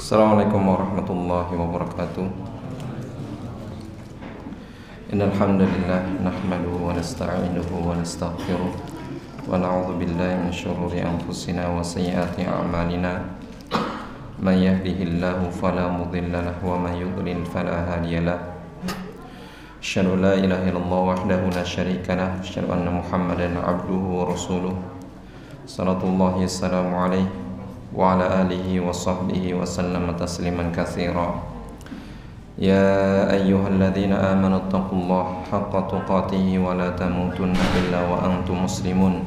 Assalamualaikum warahmatullahi wabarakatuh. Innal hamdalillah nahmaduhu wa nasta'inuhu wa nastaghfiruh wa na'udzu billahi min shururi anfusina wa sayyiati a'malina. Man yahdihillahu fala mudilla lahu wa man yudlil fala hadiya lahu. Asyhadu an la ilaha illallah wahdahu la syarika lahu wa asyhadu anna Muhammadan 'abduhu wa rasuluh. Salatullahi wassalamu alaihi wa ala alihi wa sahbihi wa sallama tasliman katsira. Ya ayyuhalladzina amanu taqullaha haqqa tuqatih wa la tamutunna illa wa antum muslimun.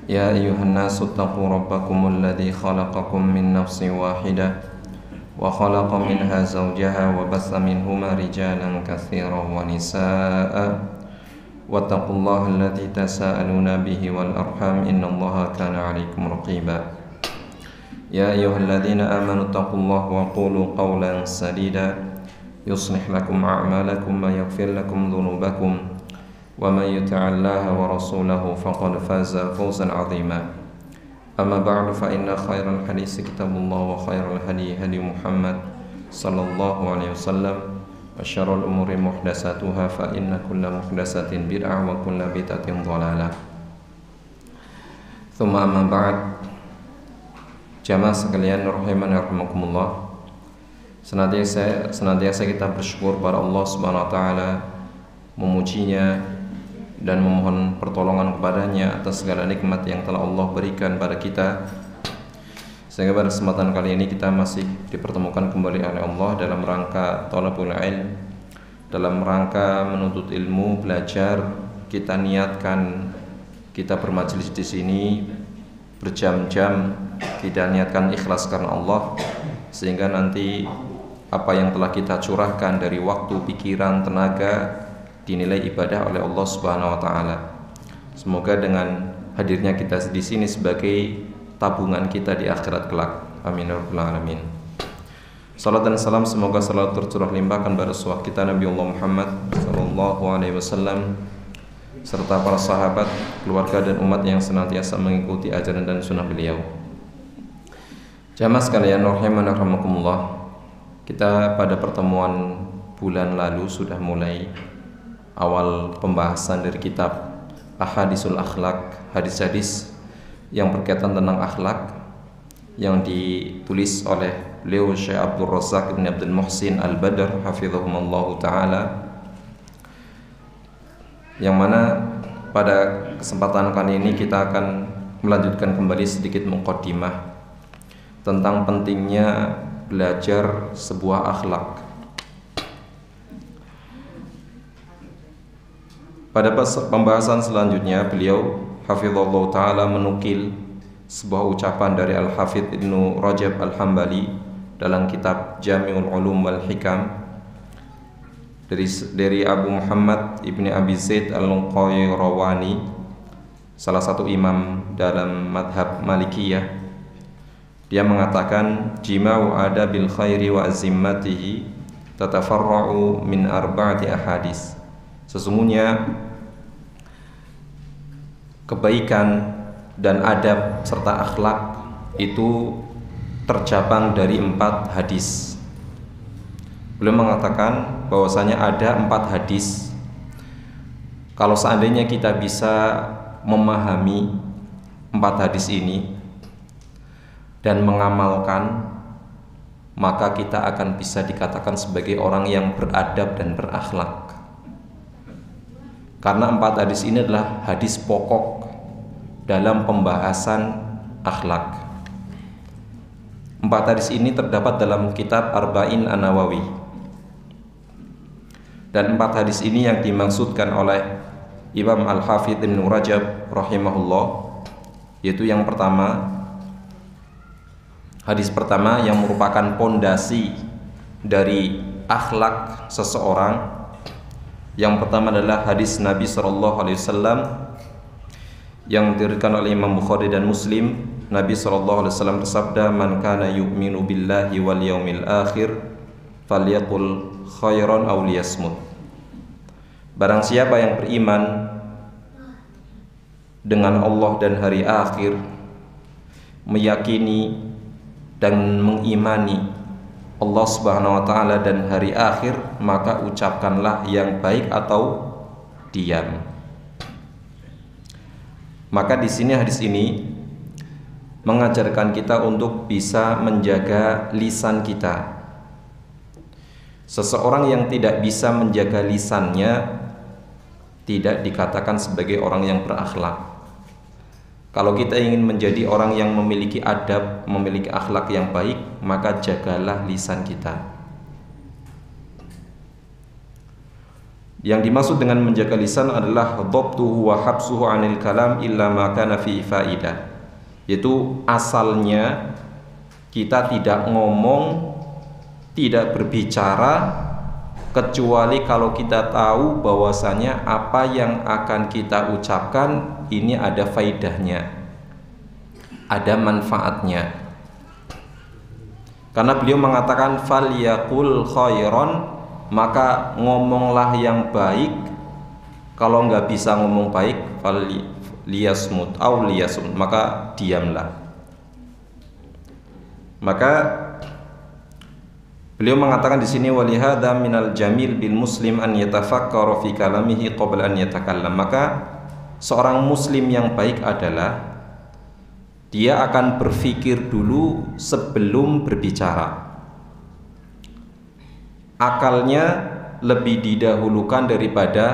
Ya ayyuhan nasu taqu rabbakumul ladzi khalaqakum min nafsin wahidah wa khalaqa minha zawjaha wa bassa minhuma rijalan katsiran wa nisaa'a wattaqullaha alladzi tasaaluna bihi wal arham innallaha kana 'alaikum raqiba. Ya ayyuhalladzina amanu taqullaha wa qulu qawlan sadida yuslih lakum a'malakum wa yaghfir lakum dhunubakum wa man yuti'illaha wa rasulahu faqad faza fawzan 'azima. Amma ba'du fa inna khairal haditsi kitabullah wa khairal hadi hadi Muhammad sallallahu alaihi wasallam wa syarrul umuri muhdatsatuha fa inna kulla muhdatsatin bid'ah wa kulla bid'atin dhalalah. Tsumma amma ba'd. Jamaah sekalian rahimani rahimakumullah. Senantiasa kita bersyukur pada Allah Subhanahu wa taala, memujinya dan memohon pertolongan kepadanya atas segala nikmat yang telah Allah berikan pada kita. Sehingga pada kesempatan kali ini kita masih dipertemukan kembali oleh Allah dalam rangka thalabul ilm, dalam rangka menuntut ilmu, belajar. Kita niatkan kita bermajelis di sini berjam-jam, tidak niatkan ikhlas karena Allah, sehingga nanti apa yang telah kita curahkan dari waktu, pikiran, tenaga dinilai ibadah oleh Allah Subhanahu wa taala. Semoga dengan hadirnya kita di sini sebagai tabungan kita di akhirat kelak. Amin ya rabbal alamin. Salat dan salam semoga selalu tercurah limpahkan pada rasul kita Nabi Allah Muhammad sallallahu alaihi wasallam serta para sahabat, keluarga dan umat yang senantiasa mengikuti ajaran dan sunnah beliau. Jamaah sekalian rahimani rahimakumullah. Kita pada pertemuan bulan lalu sudah mulai awal pembahasan dari kitab Ahadisul Akhlak, hadis-hadis yang berkaitan tentang akhlak yang ditulis oleh beliau Syekh Abdul Razak bin Abdul Muhsin Al-Badr hafizahumullah taala, yang mana pada kesempatan kali ini kita akan melanjutkan kembali sedikit muqaddimah tentang pentingnya belajar sebuah akhlak. Pada pembahasan selanjutnya beliau hafizahullah ta'ala menukil sebuah ucapan dari Al-Hafidh Ibnu Rajab Al-Hambali dalam kitab Jami'ul Ulum wal Hikam dari Abu Muhammad Ibni Abi Zaid Al-Qayrawani, salah satu imam dalam madhab Malikiyah. Dia mengatakan jima'u adabil khairi wa azimmatihi tatafarra'u min arba'ati ahadis. Sesungguhnya kebaikan dan adab serta akhlak itu tercabang dari 4 hadis. Beliau mengatakan bahwasanya ada 4 hadis. Kalau seandainya kita bisa memahami 4 hadis ini dan mengamalkan, maka kita akan bisa dikatakan sebagai orang yang beradab dan berakhlak. Karena 4 hadis ini adalah hadis pokok dalam pembahasan akhlak. 4 hadis ini terdapat dalam kitab Arba'in An-Nawawi. Dan 4 hadis ini yang dimaksudkan oleh Imam Al-Hafidh Ibnu Rajab rahimahullah, yaitu yang pertama, hadis pertama yang merupakan pondasi dari akhlak seseorang. Yang pertama adalah hadis Nabi sallallahu alaihi wasallam yang diriwayatkan oleh Imam Bukhari dan Muslim. Nabi sallallahu alaihi wasallam bersabda, "Man kana yu'minu billahi wal yaumil akhir falyaqul khairan aw liyasmut." Barang siapa yang beriman dengan Allah dan hari akhir, meyakini dan mengimani Allah Subhanahu wa taala dan hari akhir, maka ucapkanlah yang baik atau diam. Maka di sini hadis ini mengajarkan kita untuk bisa menjaga lisan kita. Seseorang yang tidak bisa menjaga lisannya tidak dikatakan sebagai orang yang berakhlak. Kalau kita ingin menjadi orang yang memiliki adab, memiliki akhlak yang baik, maka jagalah lisan kita. Yang dimaksud dengan menjaga lisan adalah dhabtuhu wa habsuhu 'anil kalam illa ma kana fi faidah. Yaitu asalnya kita tidak ngomong, tidak berbicara kecuali kalau kita tahu bahwasanya apa yang akan kita ucapkan ini ada faidahnya, ada manfaatnya. Karena beliau mengatakan falyaqul khairan, maka ngomonglah yang baik. Kalau nggak bisa ngomong baik, liyasmut au liyasmut, maka diamlah. Maka beliau mengatakan di sini walihada minal jamil bil muslim an yatafakkara fi kalamihi qabla an yatakallam. Maka seorang muslim yang baik adalah dia akan berpikir dulu sebelum berbicara. Akalnya lebih didahulukan daripada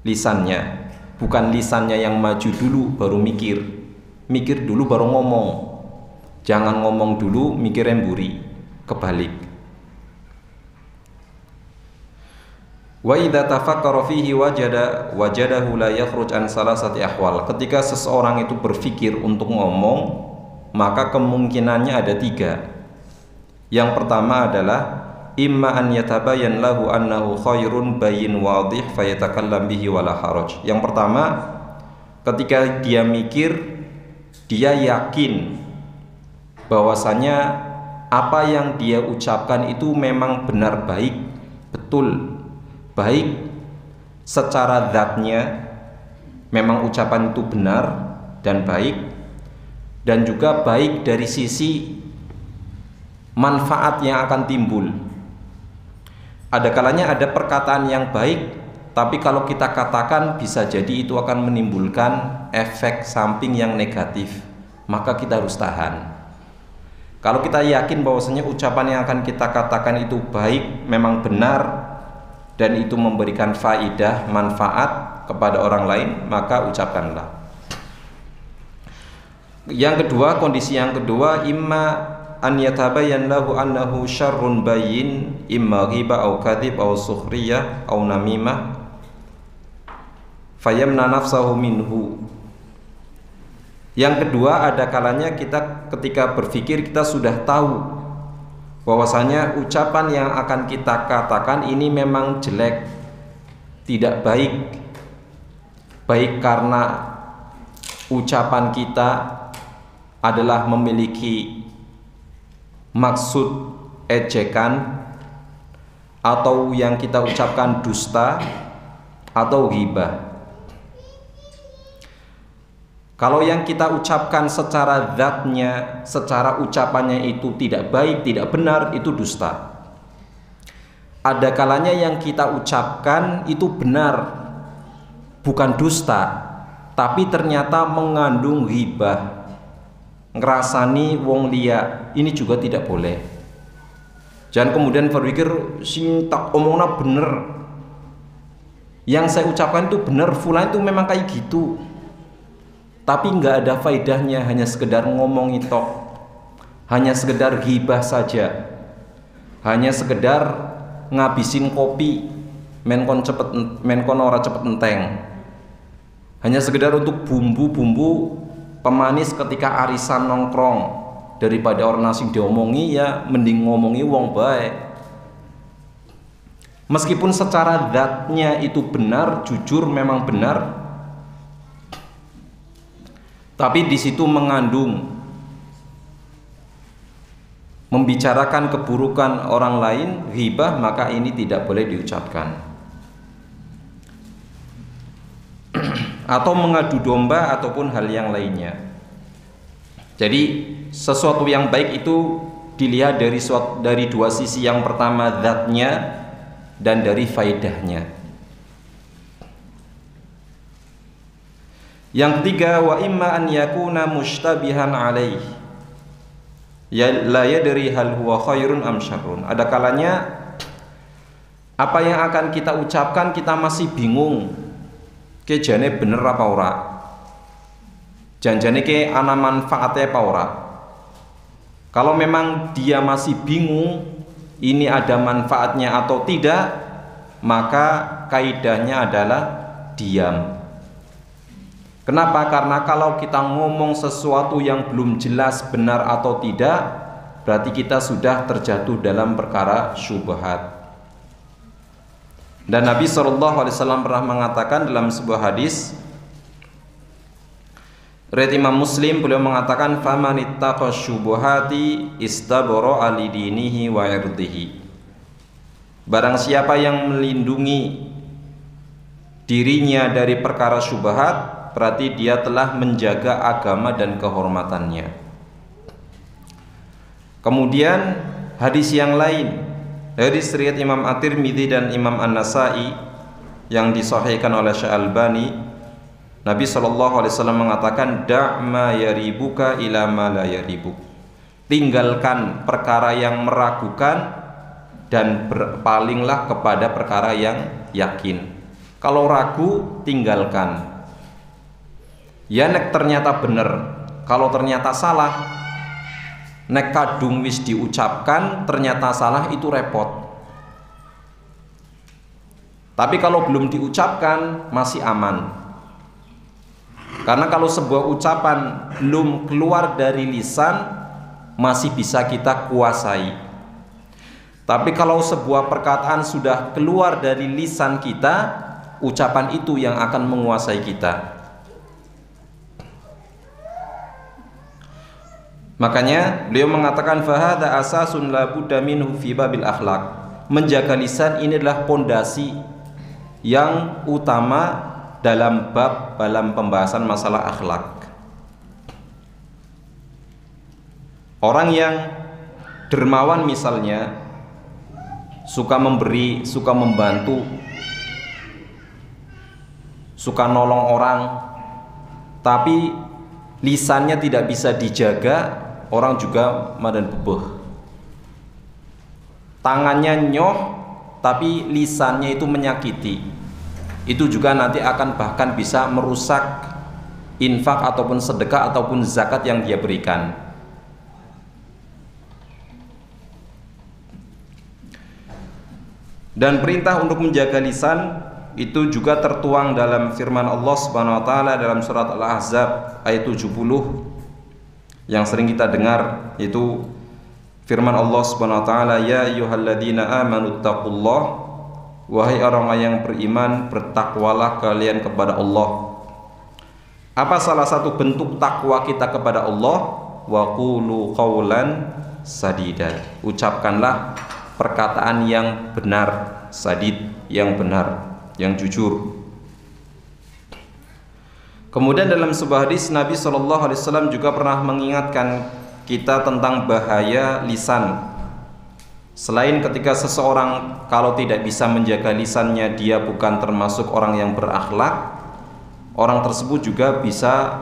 lisannya. Bukan lisannya yang maju dulu baru mikir. Mikir dulu baru ngomong. Jangan ngomong dulu mikir emburi. Kebalik. Wa idza tafakkara fihi wajadahu la yakhruj an salasati ahwal. Ketika seseorang itu berpikir untuk ngomong, maka kemungkinannya ada 3. Yang pertama adalah imma an yatabayyan lahu annahu khairun bayyin wadih fayatakallam bihi wala haraj. Yang pertama, ketika dia mikir, dia yakin bahwasanya apa yang dia ucapkan itu memang benar baik, betul baik secara zatnya, memang ucapan itu benar dan baik, dan juga baik dari sisi manfaat yang akan timbul. Ada kalanya ada perkataan yang baik, tapi kalau kita katakan bisa jadi itu akan menimbulkan efek samping yang negatif, maka kita harus tahan. Kalau kita yakin bahwasanya ucapan yang akan kita katakan itu baik, memang benar, dan itu memberikan faidah, manfaat kepada orang lain, maka ucapkanlah. Yang kedua, kondisi yang kedua, imma an yatabayyan lahu annahu syarrun bayyin, imma ghibah au kadhib au sukhriyah au namimah fayamna nafsahu minhu. Yang kedua, ada kalanya kita ketika berpikir kita sudah tahu bahwasanya ucapan yang akan kita katakan ini memang jelek, tidak baik, baik karena ucapan kita adalah memiliki maksud ejekan, atau yang kita ucapkan dusta atau ghibah. Kalau yang kita ucapkan secara zatnya, secara ucapannya itu tidak baik, tidak benar, itu dusta. Ada kalanya yang kita ucapkan itu benar, bukan dusta, tapi ternyata mengandung ghibah, ngerasani wong liya, ini juga tidak boleh. Jangan kemudian berpikir sing tak omongna bener, yang saya ucapkan itu benar, fulan itu memang kayak gitu, tapi nggak ada faedahnya, hanya sekedar ngomong itu, hanya sekedar ghibah saja, hanya sekedar ngabisin kopi, menkon ora cepet enteng, hanya sekedar untuk bumbu-bumbu pemanis ketika arisan nongkrong. Daripada orang asing diomongi, ya mending ngomongi wong baik. Meskipun secara zatnya itu benar, jujur memang benar, tapi di situ mengandung membicarakan keburukan orang lain, ghibah, maka ini tidak boleh diucapkan. Atau mengadu domba ataupun hal yang lainnya. Jadi sesuatu yang baik itu dilihat dari dua sisi. Yang pertama zatnya dan dari faedahnya. Yang ketiga, wa imma an yakuna mushtabihan alaih, ya la yadri hal huwa khairun am syarrun. Ada kalanya apa yang akan kita ucapkan kita masih bingung, ke jane bener apa ora, janjane ke ana manfaatnya apa ora. Kalau memang dia masih bingung ini ada manfaatnya atau tidak, maka kaidahnya adalah diam. Kenapa? Karena kalau kita ngomong sesuatu yang belum jelas benar atau tidak, berarti kita sudah terjatuh dalam perkara syubhat. Dan Nabi SAW pernah mengatakan dalam sebuah hadis riwayat Imam Muslim, beliau mengatakan faman ittaqa syubuhati istabara li dinihi wa irdihi. Barang siapa yang melindungi dirinya dari perkara syubhat, berarti dia telah menjaga agama dan kehormatannya. Kemudian hadis yang lain, hadis riwayat Imam At-Tirmidzi dan Imam An-Nasa'i yang disahihkan oleh Syekh Albani, Nabi SAW mengatakan da' ma yaribuka ila ma la yaribuk. Tinggalkan perkara yang meragukan dan berpalinglah kepada perkara yang yakin. Kalau ragu, tinggalkan. Ya nek ternyata bener, kalau ternyata salah, nek kadung wis diucapkan ternyata salah, itu repot. Tapi kalau belum diucapkan masih aman. Karena kalau sebuah ucapan belum keluar dari lisan masih bisa kita kuasai. Tapi kalau sebuah perkataan sudah keluar dari lisan kita, ucapan itu yang akan menguasai kita. Makanya beliau mengatakan fahadha asasun la budda minhu fi babil akhlak. Menjaga lisan ini adalah pondasi yang utama dalam pembahasan masalah akhlak. Orang yang dermawan misalnya, suka memberi, suka membantu, suka nolong orang, tapi lisannya tidak bisa dijaga, orang juga madan bebeh. Tangannya nyoh tapi lisannya itu menyakiti, itu juga nanti akan bahkan bisa merusak infak ataupun sedekah ataupun zakat yang dia berikan. Dan perintah untuk menjaga lisan itu juga tertuang dalam firman Allah Subhanahu wa taala dalam surat Al-Ahzab ayat 70 yang sering kita dengar, itu firman Allah Subhanahu wa taala, ya ayyuhalladzina amanu taqullah, wahai orang yang beriman, bertakwalah kalian kepada Allah. Apa salah satu bentuk takwa kita kepada Allah? Wa qulu qawlan sadida, ucapkanlah perkataan yang benar, sadid, yang benar, yang jujur. Kemudian dalam sebuah hadis Nabi SAW juga pernah mengingatkan kita tentang bahaya lisan. Selain ketika seseorang kalau tidak bisa menjaga lisannya, dia bukan termasuk orang yang berakhlak, orang tersebut juga bisa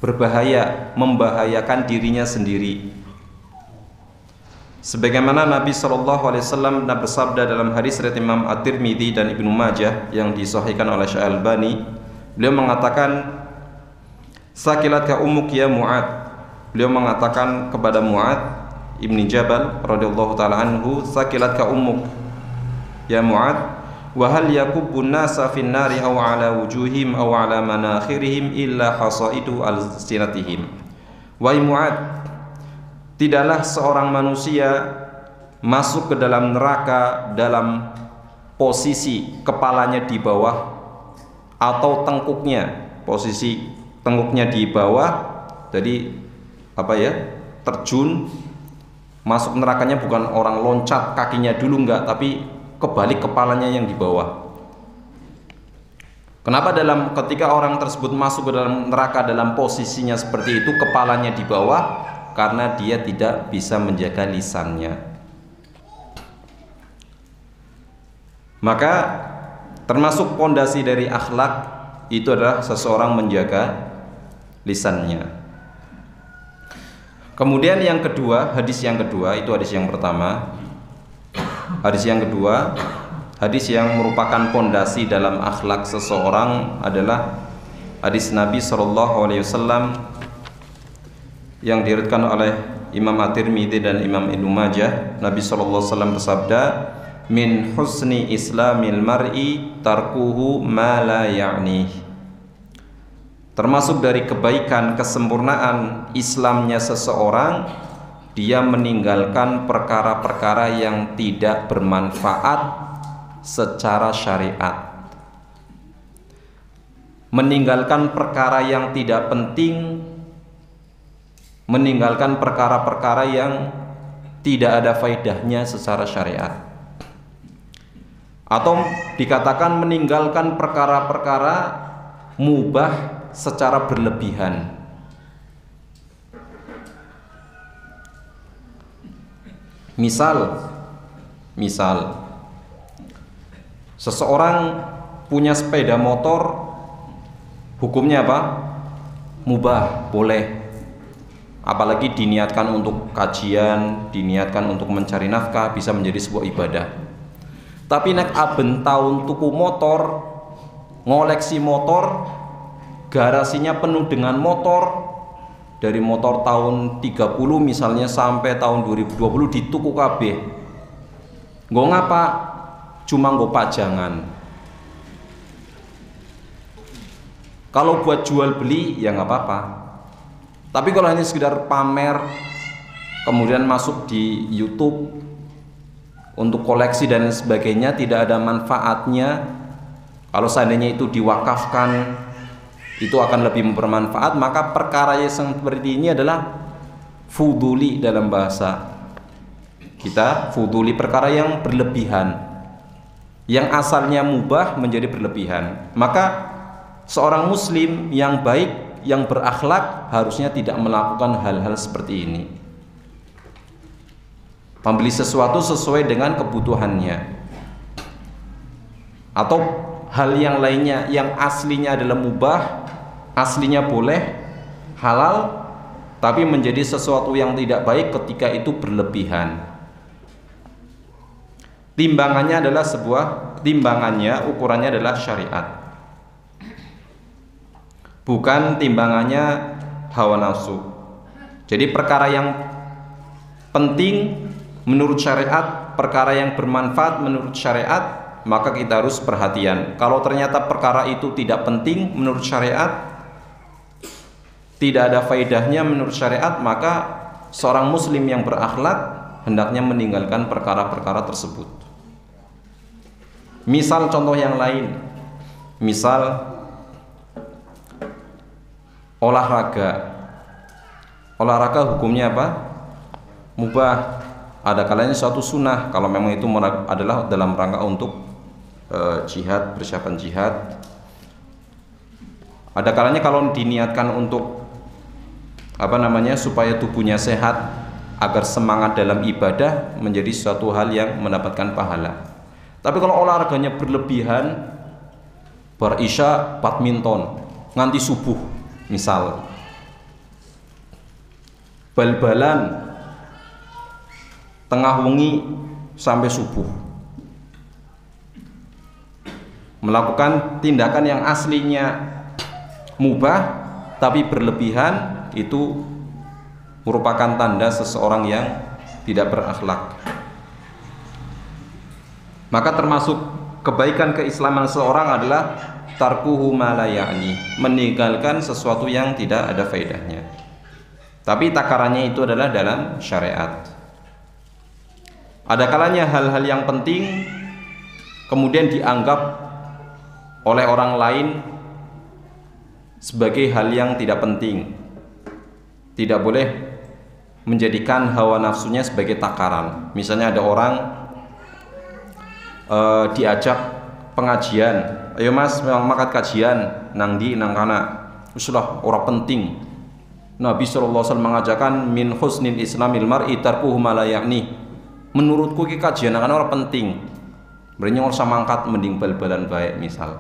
berbahaya, membahayakan dirinya sendiri. Sebagaimana Nabi SAW bersabda dalam hadis riwayat Imam At-Tirmidzi dan Ibnu Majah yang disahihkan oleh Syekh Albani, beliau mengatakan sakilatka ummuk ya Mu'ad. Beliau mengatakan kepada Mu'ad Ibni Jabal radhiyallahu taala anhu, sakilatka ummuk ya Mu'ad, wa hal yakubbun nasa fin nari aw ala wujuhim aw ala manakhirihim illa hasaidu alsinatihim. Wahai Mu'ad, tidaklah seorang manusia masuk ke dalam neraka dalam posisi kepalanya di bawah atau tengkuknya, posisi tengkuknya di bawah, jadi terjun masuk nerakanya bukan orang loncat kakinya dulu, enggak, tapi kebalik kepalanya yang di bawah. Kenapa ketika orang tersebut masuk ke dalam neraka dalam posisinya seperti itu, kepalanya di bawah? Karena dia tidak bisa menjaga lisannya. Maka termasuk pondasi dari akhlak itu adalah seseorang menjaga lisannya. Kemudian yang kedua, hadis yang kedua, itu hadis yang pertama. Hadis yang kedua, hadis yang merupakan pondasi dalam akhlak seseorang adalah hadis Nabi SAW yang diriwayatkan oleh Imam At-Tirmidzi dan Imam Ibnu Majah. Nabi SAW bersabda, min husni islamil mar'i tarkuhu ma la ya'nih. Termasuk dari kebaikan, kesempurnaan Islamnya seseorang, dia meninggalkan perkara-perkara yang tidak bermanfaat secara syariat. Meninggalkan perkara yang tidak penting, meninggalkan perkara-perkara yang tidak ada faedahnya secara syariat. Atau dikatakan meninggalkan perkara-perkara mubah secara berlebihan. Misal seseorang punya sepeda motor, hukumnya apa? Mubah, boleh. Apalagi diniatkan untuk kajian, diniatkan untuk mencari nafkah, bisa menjadi sebuah ibadah. Tapi nek aben tahun tuku motor, ngoleksi motor, garasinya penuh dengan motor, dari motor tahun 30 misalnya sampai tahun 2020 dituku kabeh. Nggo ngapa? Cuma nggo pajangan. Kalau buat jual beli ya nggak apa-apa. Tapi kalau hanya sekedar pamer, kemudian masuk di YouTube untuk koleksi dan sebagainya, tidak ada manfaatnya. Kalau seandainya itu diwakafkan, itu akan lebih bermanfaat. Maka perkara yang seperti ini adalah fuduli dalam bahasa kita. Fuduli, perkara yang berlebihan, yang asalnya mubah menjadi berlebihan. Maka seorang muslim yang baik, yang berakhlak, harusnya tidak melakukan hal-hal seperti ini. Membeli sesuatu sesuai dengan kebutuhannya, atau hal yang lainnya yang aslinya adalah mubah, aslinya boleh, halal, tapi menjadi sesuatu yang tidak baik ketika itu berlebihan. Timbangannya adalah ukurannya adalah syariat, bukan timbangannya hawa nafsu. Jadi perkara yang penting menurut syariat, perkara yang bermanfaat menurut syariat, maka kita harus perhatian. Kalau ternyata perkara itu tidak penting menurut syariat, tidak ada faedahnya menurut syariat, maka seorang muslim yang berakhlak hendaknya meninggalkan perkara-perkara tersebut. Misal contoh yang lain, misal olahraga. Olahraga hukumnya apa? Mubah. Ada kalanya suatu sunnah kalau memang itu adalah dalam rangka untuk jihad, persiapan jihad. Ada kalanya kalau diniatkan untuk supaya tubuhnya sehat, agar semangat dalam ibadah, menjadi suatu hal yang mendapatkan pahala. Tapi kalau olahraganya berlebihan, bar isya badminton nganti subuh, misal bal-balan tengah wengi sampai subuh, melakukan tindakan yang aslinya mubah tapi berlebihan, itu merupakan tanda seseorang yang tidak berakhlak. Maka termasuk kebaikan keislaman seseorang adalah tarkuhu ma la ya'ni, meninggalkan sesuatu yang tidak ada faedahnya. Tapi takarannya itu adalah dalam syariat. Ada kalanya hal-hal yang penting kemudian dianggap oleh orang lain sebagai hal yang tidak penting. Tidak boleh menjadikan hawa nafsunya sebagai takaran. Misalnya ada orang diajak pengajian, ayo mas makat kajian nang di nang kana uslah ora penting. Nabi sallallahu alaihi wasallam mengajarkan min husnil islamil mar'i tarkuhu ma la ya'ni. Menurutku ki kajian nang kana ora penting. Berarti ora usah mangkat mending bal-balan baik misal.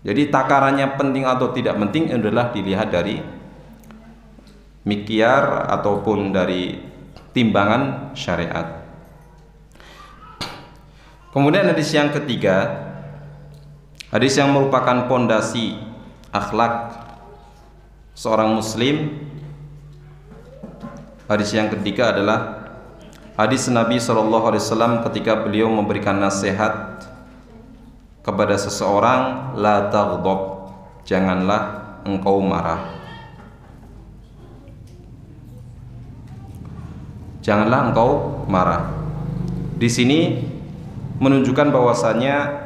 Jadi takarannya penting atau tidak penting adalah dilihat dari mikyar ataupun dari timbangan syariat. Kemudian hadis yang ketiga, hadis yang merupakan pondasi akhlak seorang muslim. Hadis yang ketiga adalah hadis Nabi SAW ketika beliau memberikan nasihat kepada seseorang, la taghdab, janganlah engkau marah. Janganlah engkau marah. Di sini menunjukkan bahwasanya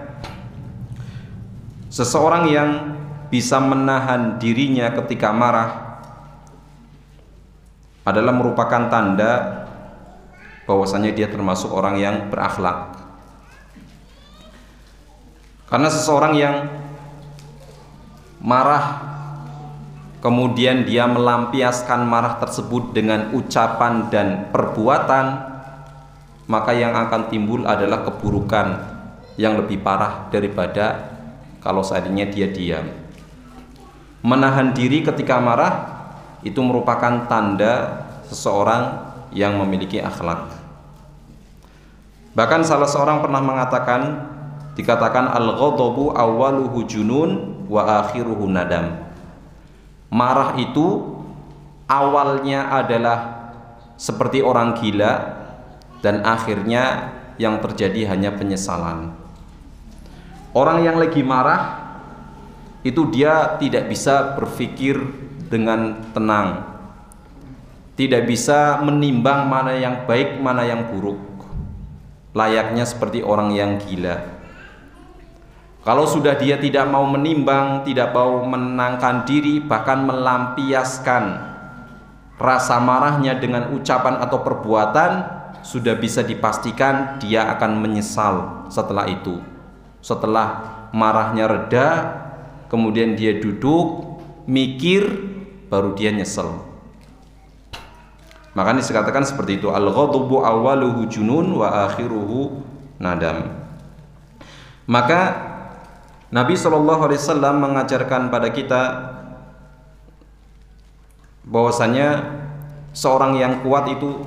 seseorang yang bisa menahan dirinya ketika marah adalah merupakan tanda bahwasanya dia termasuk orang yang berakhlak. Karena seseorang yang marah kemudian dia melampiaskan marah tersebut dengan ucapan dan perbuatan, maka yang akan timbul adalah keburukan yang lebih parah daripada kalau seandainya dia diam. Menahan diri ketika marah itu merupakan tanda seseorang yang memiliki akhlak. Bahkan salah seorang pernah mengatakan, dikatakan al-ghadabu awwaluhu junun wa akhiruhu nadam. Marah itu awalnya adalah seperti orang gila dan akhirnya yang terjadi hanya penyesalan. Orang yang lagi marah itu dia tidak bisa berpikir dengan tenang, tidak bisa menimbang mana yang baik mana yang buruk, layaknya seperti orang yang gila. Kalau sudah dia tidak mau menimbang, tidak mau menenangkan diri, bahkan melampiaskan rasa marahnya dengan ucapan atau perbuatan, sudah bisa dipastikan dia akan menyesal setelah itu. Setelah marahnya reda, kemudian dia duduk, mikir, baru dia nyesel. Makanya dikatakan seperti itu, al-ghadabu awwaluhu junun wa akhiruhu nadam. Maka Nabi SAW mengajarkan pada kita bahwasanya seorang yang kuat itu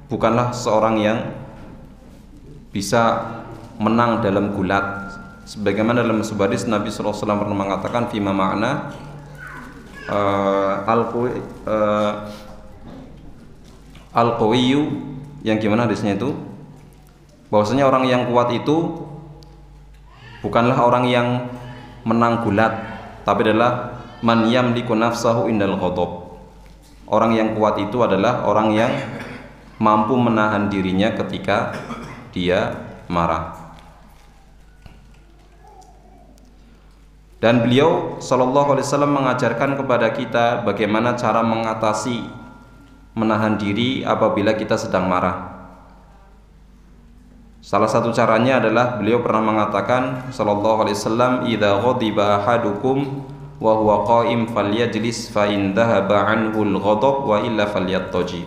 bukanlah seorang yang bisa menang dalam gulat. Sebagaimana dalam sebuah hadis Nabi SAW pernah mengatakan fima ma'na al-qawiyyu, yang gimana hadisnya itu? Bahwasanya orang yang kuat itu bukanlah orang yang menang gulat, tapi adalah man yamliku nafsahu indal ghadab. Orang yang kuat itu adalah orang yang mampu menahan dirinya ketika dia marah. Dan beliau sallallahu alaihi wasallam mengajarkan kepada kita bagaimana cara mengatasi menahan diri apabila kita sedang marah. Salah satu caranya adalah beliau pernah mengatakan sallallahu alaihi wasallam, idza ghadiba ahadukum wa huwa qa'im falyajlis fa in dhahaba anhu al-ghadab wa illa falyattaji.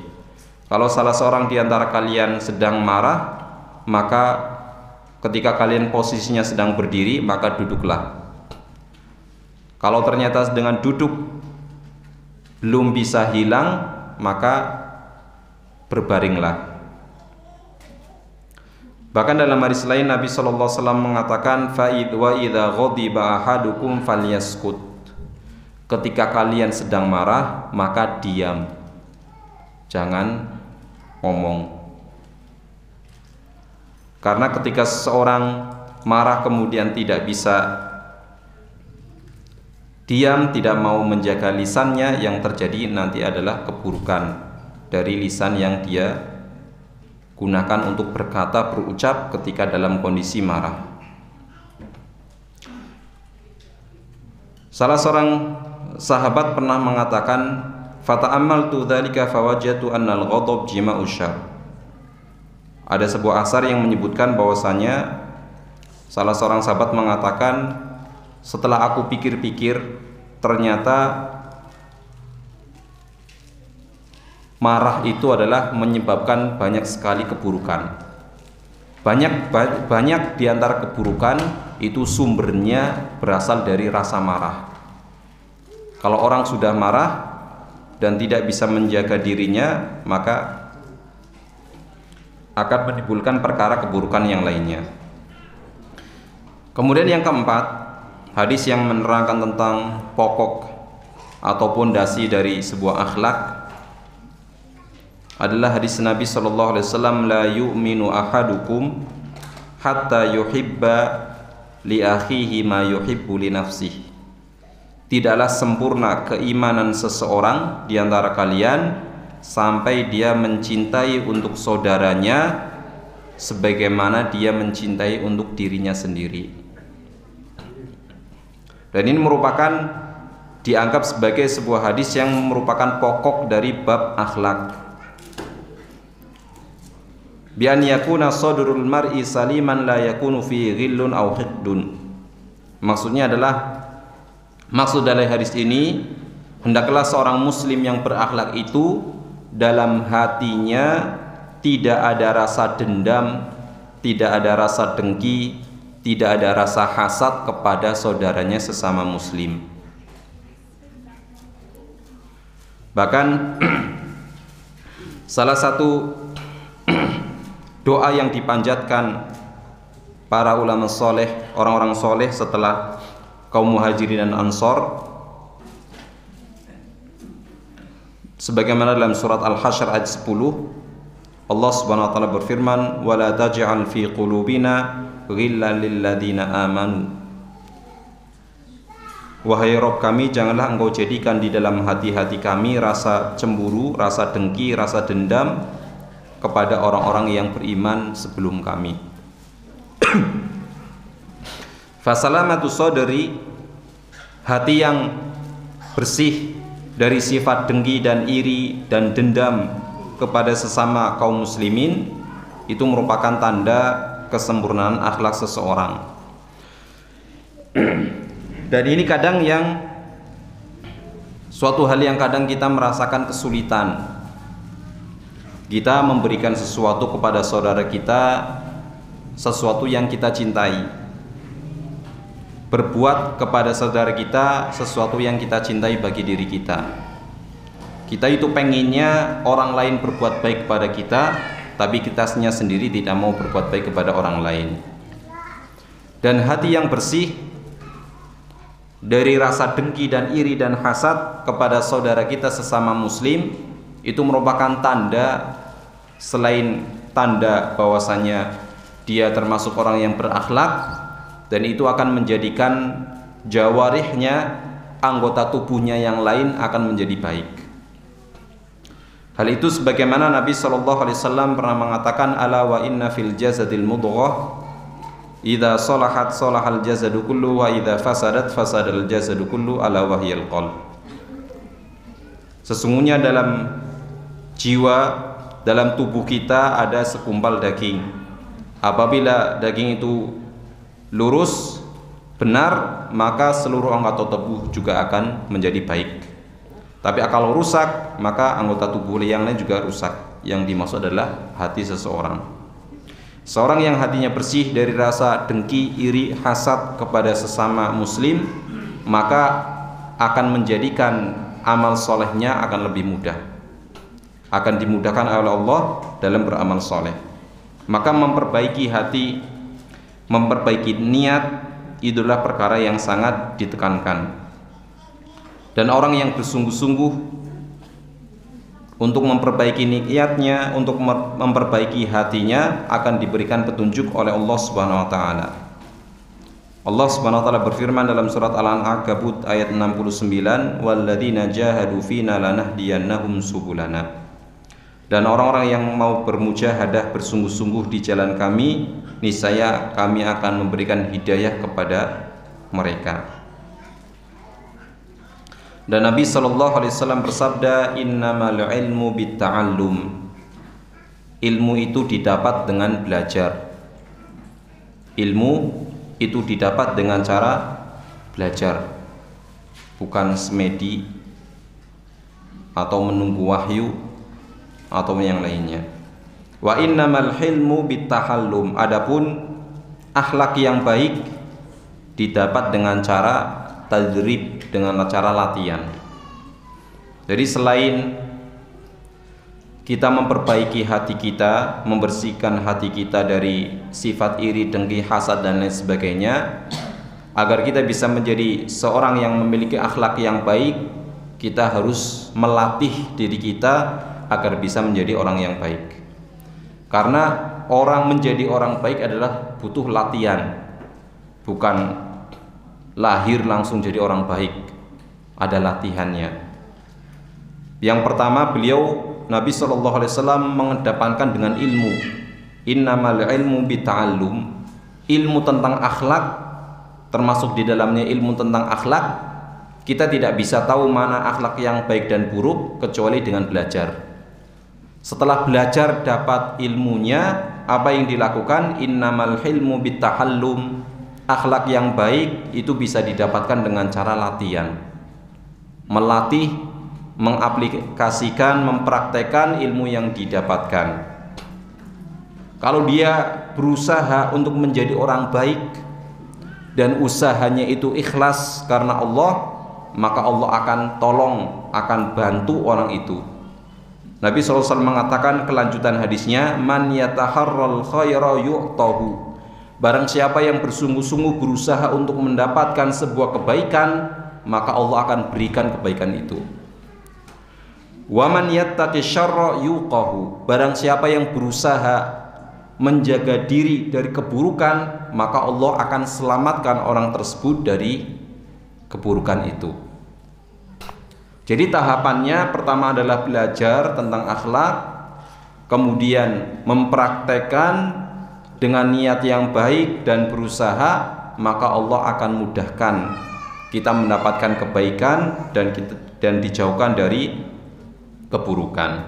Kalau salah seorang di antara kalian sedang marah, maka ketika kalian posisinya sedang berdiri, maka duduklah. Kalau ternyata dengan duduk belum bisa hilang, maka berbaringlah. Bahkan dalam hadis lain Nabi SAW mengatakan fa'id wa idza ghadiba ahadukum falyaskut. Ketika kalian sedang marah, maka diam, jangan ngomong. Karena ketika seseorang marah kemudian tidak bisa diam, tidak mau menjaga lisannya, yang terjadi nanti adalah keburukan dari lisan yang dia gunakan untuk berkata, berucap ketika dalam kondisi marah. Salah seorang sahabat pernah mengatakan, fata'ammaltu dzalika fawajadtu annal ghadab jima'u syarr. Ada sebuah asar yang menyebutkan bahwasanya Salah seorang sahabat mengatakan, setelah aku pikir-pikir, ternyata marah itu adalah menyebabkan banyak sekali keburukan. Banyak di antara keburukan itu sumbernya berasal dari rasa marah. Kalau orang sudah marah dan tidak bisa menjaga dirinya, maka akan menimbulkan perkara keburukan yang lainnya. Kemudian yang keempat, hadis yang menerangkan tentang pokok atau pondasi dari sebuah akhlak adalah hadis Nabi sallallahu alaihi wasallam, la yu'minu ahadukum hatta yuhibba li akhihi ma yuhibbu li nafsihi. Tidaklah sempurna keimanan seseorang di antara kalian sampai dia mencintai untuk saudaranya sebagaimana dia mencintai untuk dirinya sendiri. Dan ini merupakan dianggap sebagai sebuah hadis yang merupakan pokok dari bab akhlak. Bi an yakuna sadrul mar'i saliman la yakunu fi ghillun aw hiqdun. Maksudnya adalah, maksud dari hadis ini, hendaklah seorang muslim yang berakhlak itu dalam hatinya tidak ada rasa dendam, tidak ada rasa dengki, tidak ada rasa hasad kepada saudaranya sesama muslim. Bahkan salah satu doa yang dipanjatkan para ulama soleh, orang-orang soleh setelah kaum muhajirin dan ansor, sebagaimana dalam surat Al-Hasyr ayat 10, Allah Subhanahu wa taala berfirman, "Wala taj'al fi qulubina ghillan lil ladzina amanu." Wahai Rabb kami, janganlah Engkau jadikan di dalam hati-hati kami rasa cemburu, rasa dengki, rasa dendam kepada orang-orang yang beriman sebelum kami. Fasalamatu sadri, hati yang bersih dari sifat dengki dan iri dan dendam kepada sesama kaum muslimin, itu merupakan tanda kesempurnaan akhlak seseorang. Dan ini kadang yang suatu hal yang kadang kita merasakan kesulitan. Kita memberikan sesuatu kepada saudara kita, sesuatu yang kita cintai. Berbuat kepada saudara kita sesuatu yang kita cintai bagi diri kita. Kita itu pengennya orang lain berbuat baik kepada kita, tapi kitanya sendiri tidak mau berbuat baik kepada orang lain. Dan hati yang bersih dari rasa dengki dan iri dan hasad kepada saudara kita sesama muslim, itu merupakan tanda, selain tanda bahwasanya dia termasuk orang yang berakhlak, dan itu akan menjadikan jawarihnya, anggota tubuhnya yang lain akan menjadi baik. Hal itu sebagaimana Nabi SAW pernah mengatakan, ala wa inna fil jasadil mudghah idza salahat salahal jasadu kullu wa idza fasadat fasadal jasadu kullu ala wahyil qalb. Sesungguhnya dalam jiwa, dalam tubuh kita ada segumpal daging. Apabila daging itu lurus, benar, maka seluruh anggota tubuh juga akan menjadi baik. Tapi kalau rusak, maka anggota tubuh yang lain juga rusak. Yang dimaksud adalah hati seseorang. Seorang yang hatinya bersih dari rasa dengki, iri, hasad kepada sesama muslim, maka akan menjadikan amal solehnya akan lebih mudah, akan dimudahkan oleh Allah dalam beramal soleh. Maka memperbaiki hati, memperbaiki niat, itulah perkara yang sangat ditekankan. Dan orang yang bersungguh-sungguh untuk memperbaiki niatnya, untuk memperbaiki hatinya, akan diberikan petunjuk oleh Allah Subhanahu wa taala. Allah Subhanahu wa taala berfirman dalam surat Al-Ankabut ayat 69, "Walladzina jahadu fina lanahdiyannahum subulana." Dan orang-orang yang mau bermujahadah, bersungguh-sungguh di jalan kami, niscaya kami akan memberikan hidayah kepada mereka. Dan Nabi SAW bersabda, innamal ilmu bitta'allum. Ilmu itu didapat dengan belajar. Ilmu itu didapat dengan cara belajar, bukan semedi atau menunggu wahyu atau yang lainnya. Wa innamal hilmu bitahallum, adapun akhlak yang baik didapat dengan cara tadrib, dengan cara latihan. Jadi selain kita memperbaiki hati kita, membersihkan hati kita dari sifat iri, dengki, hasad dan lain sebagainya, agar kita bisa menjadi seorang yang memiliki akhlak yang baik, kita harus melatih diri kita agar bisa menjadi orang yang baik. Karena orang menjadi orang baik adalah butuh latihan, bukan lahir langsung jadi orang baik, ada latihannya. Yang pertama, beliau Nabi SAW mengedepankan dengan ilmu. Innamal ilmu bita'allum, ilmu tentang akhlak, termasuk di dalamnya ilmu tentang akhlak. Kita tidak bisa tahu mana akhlak yang baik dan buruk kecuali dengan belajar. Setelah belajar dapat ilmunya, apa yang dilakukan? Innamal ilmu bitahallum, akhlak yang baik itu bisa didapatkan dengan cara latihan, melatih, mengaplikasikan, mempraktekkan ilmu yang didapatkan. Kalau dia berusaha untuk menjadi orang baik dan usahanya itu ikhlas karena Allah, maka Allah akan tolong, akan bantu orang itu. Nabi SAW mengatakan kelanjutan hadisnya, man yataharral khaira yu'tahu, barang siapa yang bersungguh-sungguh berusaha untuk mendapatkan sebuah kebaikan, maka Allah akan berikan kebaikan itu. Wa man yattaqi syarra yuqahu, barang siapa yang berusaha menjaga diri dari keburukan, maka Allah akan selamatkan orang tersebut dari keburukan itu. Jadi tahapannya pertama adalah belajar tentang akhlak, kemudian mempraktekkan dengan niat yang baik dan berusaha, maka Allah akan mudahkan kita mendapatkan kebaikan dan dijauhkan dari keburukan.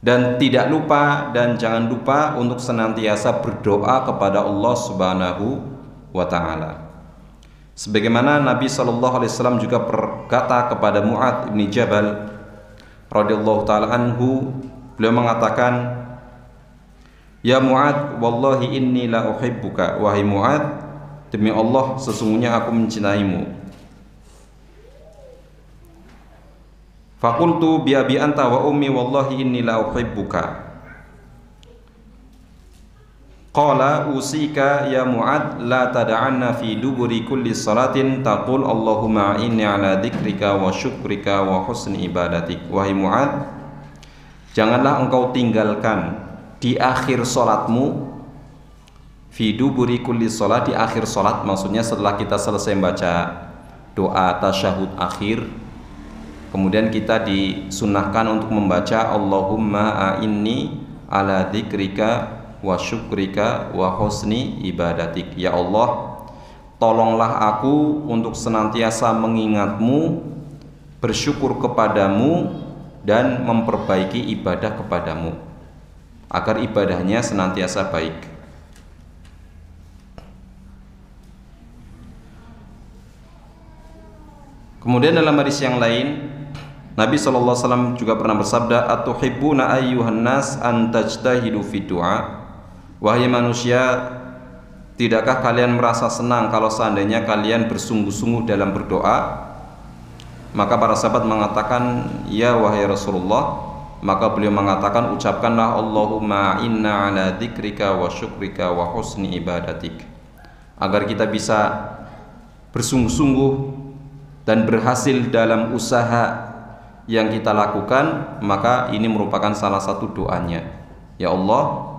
Dan tidak lupa dan jangan lupa untuk senantiasa berdoa kepada Allah Subhanahu wa taala. Sebagaimana Nabi SAW juga berkata kepada Mu'adz bin Jabal radhiyallahu taala anhu, beliau mengatakan, "Ya Mu'adz, wallahi inni la uhibbuka." Wahai Mu'adz, demi Allah sesungguhnya aku mencintaimu. Faqultu bi abi anta wa ummi wallahi inni la uhibbuka. Qala usika ya Mu'adz la tad'anna fi duburi kulli salatin taqul Allahumma inni ala dzikrika wa syukrika wa husni ibadatik. Wahai Mu'adz, janganlah engkau tinggalkan di akhir salatmu, fi duburi kulli salat, di akhir salat maksudnya setelah kita selesai membaca doa tasyahud akhir, kemudian kita disunnahkan untuk membaca Allahumma a'inni ala dzikrika wa syukrika wa husni ibadatik. Ya Allah, tolonglah aku untuk senantiasa mengingatmu, bersyukur kepadamu, dan memperbaiki ibadah kepadamu, agar ibadahnya senantiasa baik. Kemudian dalam hadis yang lain, Nabi SAW juga pernah bersabda, atuhibbuna ayyuhan nas an tajtahidu fi du'a. Wahai manusia, tidakkah kalian merasa senang kalau seandainya kalian bersungguh-sungguh dalam berdoa? Maka para sahabat mengatakan, ya wahai Rasulullah. Maka beliau mengatakan, ucapkanlah Allahumma inna ala dzikrika wa syukrika wa husni ibadatik, agar kita bisa bersungguh-sungguh dan berhasil dalam usaha yang kita lakukan. Maka ini merupakan salah satu doanya. Ya Allah,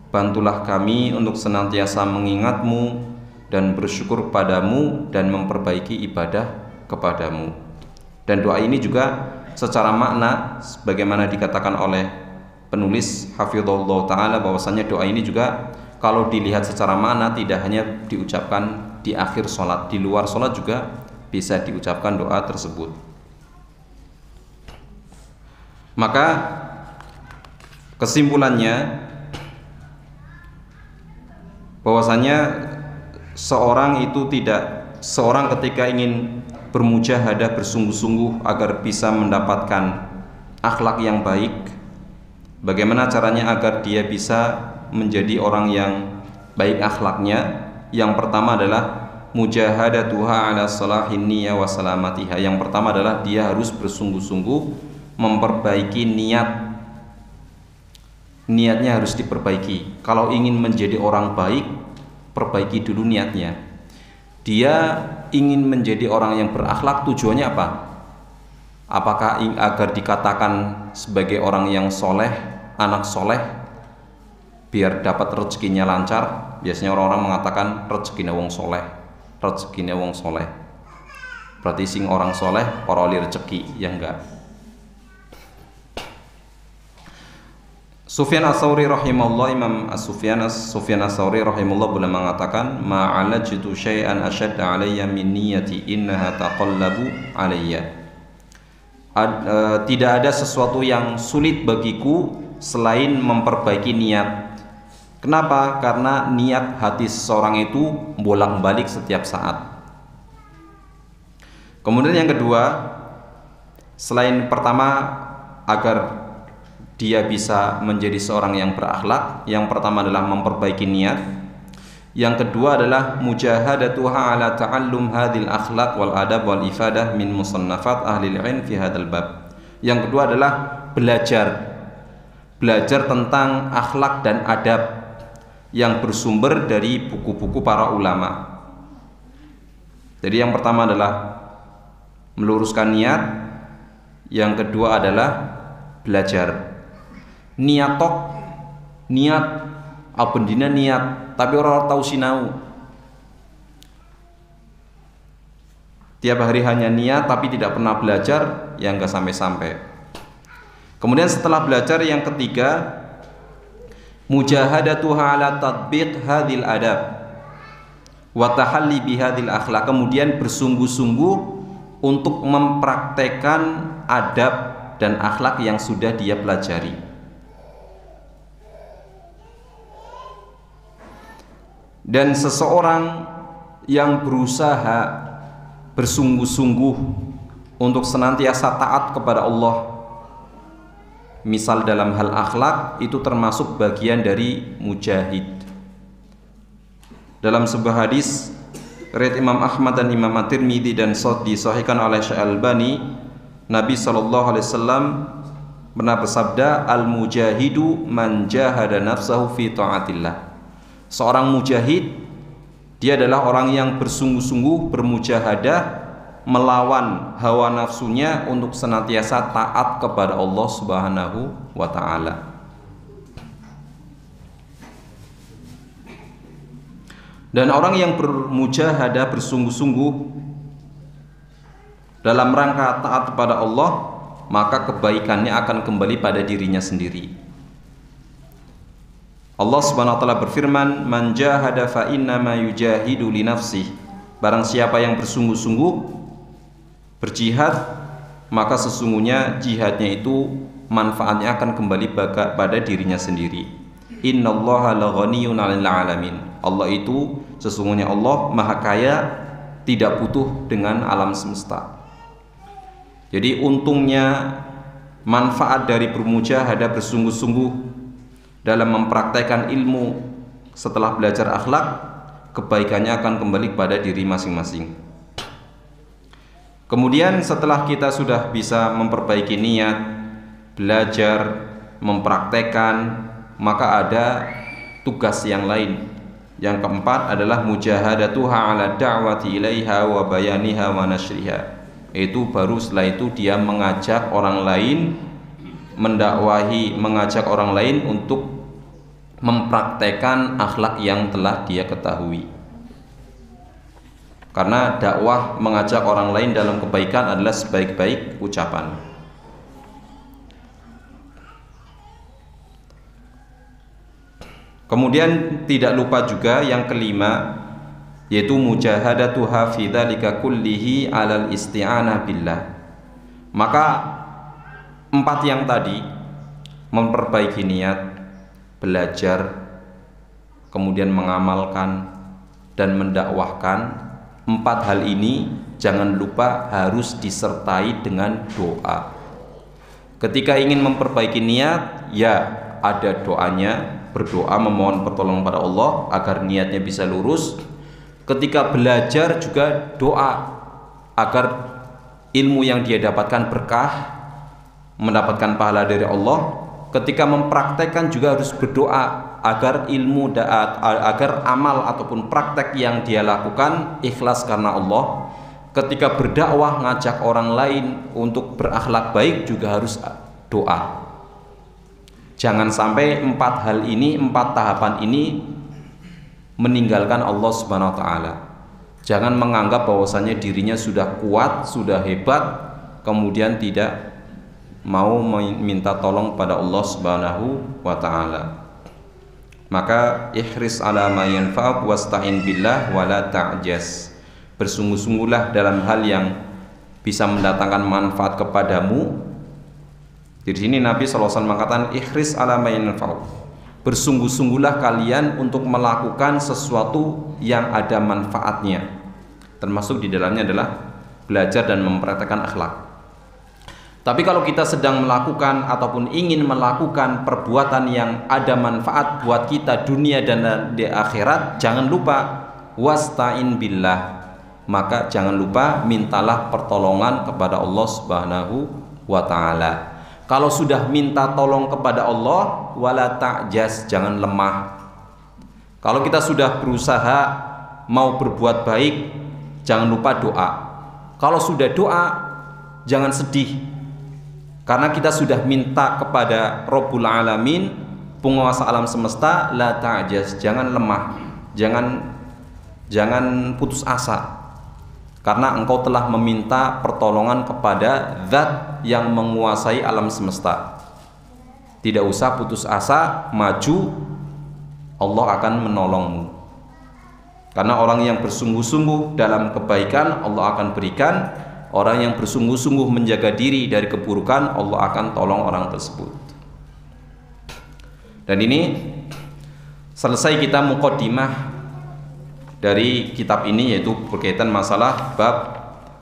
bantulah kami untuk senantiasa mengingatmu dan bersyukur padamu dan memperbaiki ibadah kepadamu. Dan doa ini juga secara makna sebagaimana dikatakan oleh penulis hafizahullah ta'ala, bahwasanya doa ini juga kalau dilihat secara makna tidak hanya diucapkan di akhir sholat, di luar sholat juga bisa diucapkan doa tersebut. Maka kesimpulannya bahwasanya seorang ketika ingin bermujahadah bersungguh-sungguh agar bisa mendapatkan akhlak yang baik, bagaimana caranya agar dia bisa menjadi orang yang baik akhlaknya? Yang pertama adalah mujahadatuha ala salahin niyya wa salamatiha. Yang pertama adalah dia harus bersungguh-sungguh memperbaiki niatnya harus diperbaiki. Kalau ingin menjadi orang baik, perbaiki dulu niatnya. Dia ingin menjadi orang yang berakhlak, tujuannya apa? Apakah agar dikatakan sebagai orang yang soleh, anak soleh, biar dapat rezekinya lancar? Biasanya orang-orang mengatakan rezekinya wong soleh, rezekinya wong soleh. Berarti sing orang soleh ora oleh rezeki, ya enggak? Sufyan Ats-Tsauri rahimahullah, Imam Sufyan Ats-Tsauri rahimahullah boleh mengatakan, ma'alajtu syai'an ashadda alayya min niyyati innaha taqallabu alayya. Tidak ada sesuatu yang sulit bagiku selain memperbaiki niat. Kenapa? Karena niat hati seseorang itu bolak-balik setiap saat. Kemudian yang kedua, selain pertama agar dia bisa menjadi seorang yang berakhlak, yang pertama adalah memperbaiki niat. Yang kedua adalah mujahadatuha ala ta'allum hadhil akhlaq wal adab wal ifadah min musannafat ahli ilm fi hadzal bab. Yang kedua adalah belajar tentang akhlak dan adab yang bersumber dari buku-buku para ulama. Jadi yang pertama adalah meluruskan niat, yang kedua adalah belajar. Niat abendina niat, tapi orang tahu sinau. Tiap hari hanya niat tapi tidak pernah belajar, ya enggak sampai-sampai. Kemudian setelah belajar, yang ketiga, mujahadatuha ala tatbiq hadhil adab wa tahalli bihadhil akhlaq. Kemudian bersungguh-sungguh untuk mempraktekkan adab dan akhlak yang sudah dia pelajari. Dan seseorang yang berusaha bersungguh-sungguh untuk senantiasa taat kepada Allah, misal dalam hal akhlak, itu termasuk bagian dari mujahid. Dalam sebuah hadis riwayat Imam Ahmad dan Imam At-Tirmidzi dan disahihkan oleh Syekh Al-Albani, Nabi SAW pernah bersabda, al-mujahidu man jahada nafsahu fi ta'atillah. Seorang mujahid, dia adalah orang yang bersungguh-sungguh bermujahadah melawan hawa nafsunya untuk senantiasa taat kepada Allah Subhanahu wa ta'ala. Dan orang yang bermujahadah bersungguh-sungguh dalam rangka taat kepada Allah, maka kebaikannya akan kembali pada dirinya sendiri. Allah Subhanahu wa taala berfirman, man jahada fa innama yujahidu li nafsihi. Barang siapa yang bersungguh-sungguh berjihad, maka sesungguhnya jihadnya itu manfaatnya akan kembali pada dirinya sendiri. Innallaha laghaniyun 'anil 'alamin. Allah itu sesungguhnya Allah Maha Kaya, tidak butuh dengan alam semesta. Jadi untungnya manfaat dari bermujahadah bersungguh-sungguh dalam mempraktekkan ilmu setelah belajar akhlak, kebaikannya akan kembali kepada diri masing-masing. Kemudian setelah kita sudah bisa memperbaiki niat, belajar, mempraktekkan, maka ada tugas yang lain. Yang keempat adalah mujahadatuha ala da'wati ilaiha wa bayaniha wa nashriha. Itu baru setelah itu dia mengajak orang lain, mendakwahi, mengajak orang lain untuk mempraktekkan akhlak yang telah dia ketahui. Karena dakwah mengajak orang lain dalam kebaikan adalah sebaik-baik ucapan. Kemudian tidak lupa juga yang kelima, yaitu mujahadatuha fi dzalika kullihi 'alal isti'anah billah. Maka empat yang tadi, memperbaiki niat, belajar, kemudian mengamalkan, dan mendakwahkan. 4 hal ini jangan lupa harus disertai dengan doa. Ketika ingin memperbaiki niat, ya ada doanya, berdoa memohon pertolongan pada Allah agar niatnya bisa lurus. Ketika belajar juga doa agar ilmu yang dia dapatkan berkah, mendapatkan pahala dari Allah. Ketika mempraktekkan juga harus berdoa agar agar amal ataupun praktek yang dia lakukan ikhlas karena Allah. Ketika berdakwah ngajak orang lain untuk berakhlak baik juga harus doa. Jangan sampai 4 hal ini, 4 tahapan ini meninggalkan Allah Subhanahu wa taala. Jangan menganggap bahwasanya dirinya sudah kuat, sudah hebat, kemudian tidak mau minta tolong pada Allah Subhanahu wa taala. Maka ihris ala ma yanfa'uk wasta'in billah wala ta'jaz. Bersungguh-sungguhlah dalam hal yang bisa mendatangkan manfaat kepadamu. Di sini Nabi SAW mengatakan ihris ala ma yanfa'uk. Bersungguh-sungguhlah kalian untuk melakukan sesuatu yang ada manfaatnya. Termasuk di dalamnya adalah belajar dan mempraktekkan akhlak. Tapi kalau kita sedang melakukan ataupun ingin melakukan perbuatan yang ada manfaat buat kita dunia dan di akhirat, jangan lupa wasta'in billah. Maka jangan lupa mintalah pertolongan kepada Allah Subhanahu wa taala. Kalau sudah minta tolong kepada Allah, wala ta'jaz, jangan lemah. Kalau kita sudah berusaha mau berbuat baik, jangan lupa doa. Kalau sudah doa, jangan sedih. Karena kita sudah minta kepada Rabbul Alamin, penguasa alam semesta, la ta'jaz, jangan lemah, jangan putus asa. Karena engkau telah meminta pertolongan kepada Zat yang menguasai alam semesta. Tidak usah putus asa, maju, Allah akan menolongmu. Karena orang yang bersungguh-sungguh dalam kebaikan, Allah akan berikan. Orang yang bersungguh-sungguh menjaga diri dari keburukan, Allah akan tolong orang tersebut. Dan ini selesai kita muqaddimah dari kitab ini, yaitu berkaitan masalah bab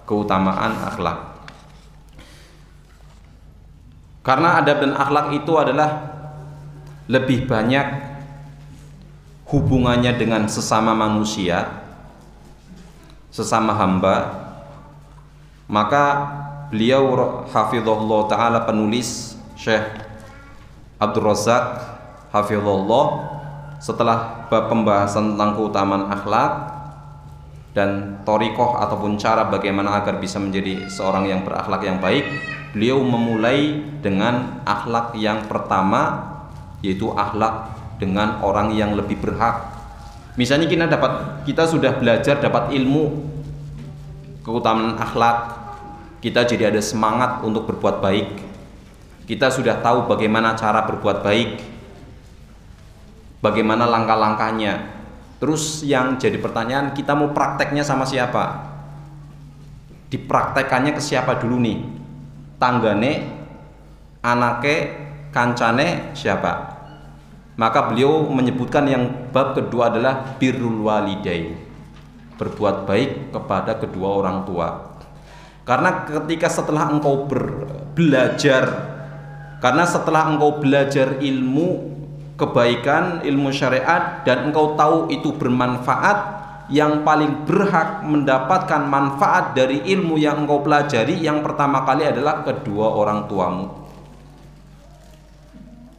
keutamaan akhlak. Karena adab dan akhlak itu adalah lebih banyak hubungannya dengan sesama manusia, sesama hamba. Maka beliau hafizahullah ta'ala, penulis Syekh Abdul Razak hafizahullah, setelah bab pembahasan tentang keutamaan akhlak dan thariqah ataupun cara bagaimana agar bisa menjadi seorang yang berakhlak yang baik, beliau memulai dengan akhlak yang pertama, yaitu akhlak dengan orang yang lebih berhak. Misalnya kita sudah belajar, dapat ilmu keutamaan akhlak, kita jadi ada semangat untuk berbuat baik. Kita sudah tahu bagaimana cara berbuat baik, bagaimana langkah-langkahnya. Terus yang jadi pertanyaan, kita mau prakteknya sama siapa? Dipraktekannya ke siapa dulu nih? Tanggane, anake, kancane, siapa? Maka beliau menyebutkan yang bab kedua adalah birrul walidain, berbuat baik kepada kedua orang tua. Karena setelah engkau belajar ilmu kebaikan, ilmu syariat, dan engkau tahu itu bermanfaat, yang paling berhak mendapatkan manfaat dari ilmu yang engkau pelajari yang pertama kali adalah kedua orang tuamu.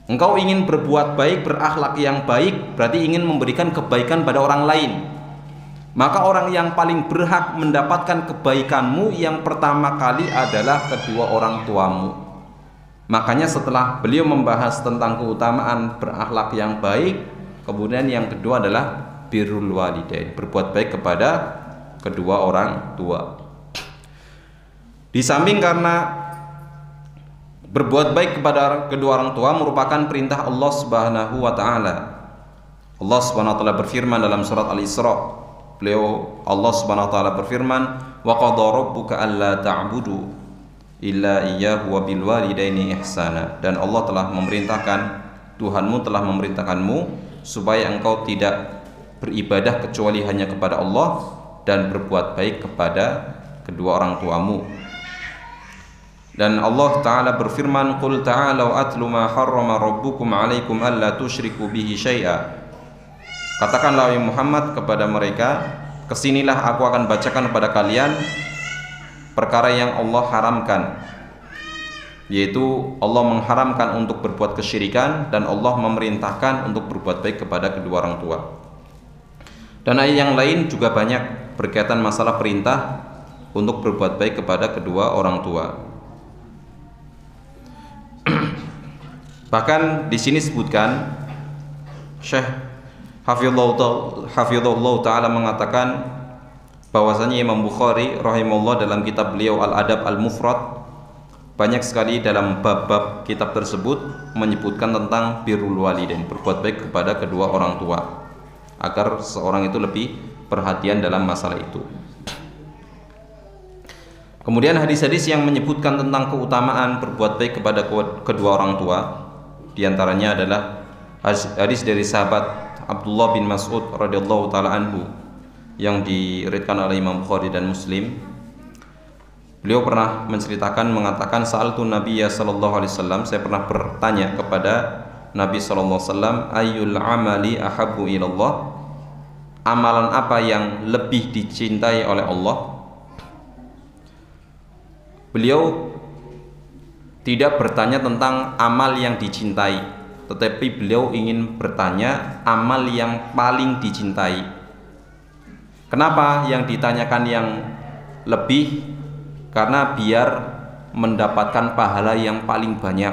Engkau ingin berbuat baik, berakhlak yang baik, berarti ingin memberikan kebaikan pada orang lain. Maka orang yang paling berhak mendapatkan kebaikanmu yang pertama kali adalah kedua orang tuamu. Makanya setelah beliau membahas tentang keutamaan berakhlak yang baik, kemudian yang kedua adalah birrul walidain, berbuat baik kepada kedua orang tua. Di samping karena berbuat baik kepada kedua orang tua merupakan perintah Allah Subhanahu wa taala. Allah Subhanahu wa taala berfirman dalam surat Al-Isra. Allah Subhanahu wa taala berfirman, "Wa qadha rabbuka alla ta'budu illa iyyahu wa bil walidaini ihsana." Dan Allah telah memerintahkan, Tuhanmu telah memerintahkanmu supaya engkau tidak beribadah kecuali hanya kepada Allah dan berbuat baik kepada kedua orang tuamu. Dan Allah Ta'ala berfirman, Qul ta'alau atlu ma harrama rabbukum alaikum alla tusyriku bihi syai'a. Katakanlah wahai Muhammad kepada mereka, kesinilah aku akan bacakan kepada kalian perkara yang Allah haramkan, yaitu Allah mengharamkan untuk berbuat kesyirikan dan Allah memerintahkan untuk berbuat baik kepada kedua orang tua. Dan ayat yang lain juga banyak berkaitan masalah perintah untuk berbuat baik kepada kedua orang tua. Bahkan di sini sebutkan Syekh Hafizahullah Ta'ala mengatakan bahwasanya Imam Bukhari rahimahullah dalam kitab beliau Al-Adab Al-Mufrad banyak sekali dalam bab-bab kitab tersebut menyebutkan tentang birrul walidain, berbuat baik kepada kedua orang tua, agar seorang itu lebih perhatian dalam masalah itu. Kemudian hadis-hadis yang menyebutkan tentang keutamaan berbuat baik kepada kedua orang tua, diantaranya adalah hadis dari sahabat Abdullah bin Mas'ud radhiyallahu taala anhu yang diriwayatkan oleh Imam Bukhari dan Muslim. Beliau pernah menceritakan mengatakan sa'altu Nabiyya sallallahu alaihi wasallam, saya pernah bertanya kepada Nabi sallallahu alaihi wasallam, ayyul amali ahabbu ilallah, amalan apa yang lebih dicintai oleh Allah? Beliau tidak bertanya tentang amal yang dicintai, tetapi beliau ingin bertanya amal yang paling dicintai. Kenapa yang ditanyakan yang lebih? Karena biar mendapatkan pahala yang paling banyak.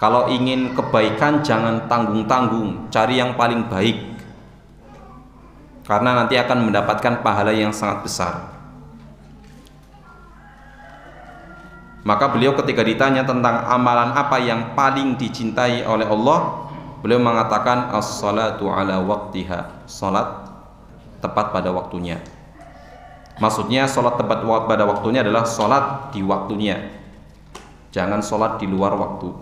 Kalau ingin kebaikan jangan tanggung-tanggung, cari yang paling baik, karena nanti akan mendapatkan pahala yang sangat besar. Maka beliau ketika ditanya tentang amalan apa yang paling dicintai oleh Allah, beliau mengatakan as-salatu ala waqtiha, salat tepat pada waktunya. Maksudnya salat tepat pada waktunya adalah salat di waktunya, jangan salat di luar waktu.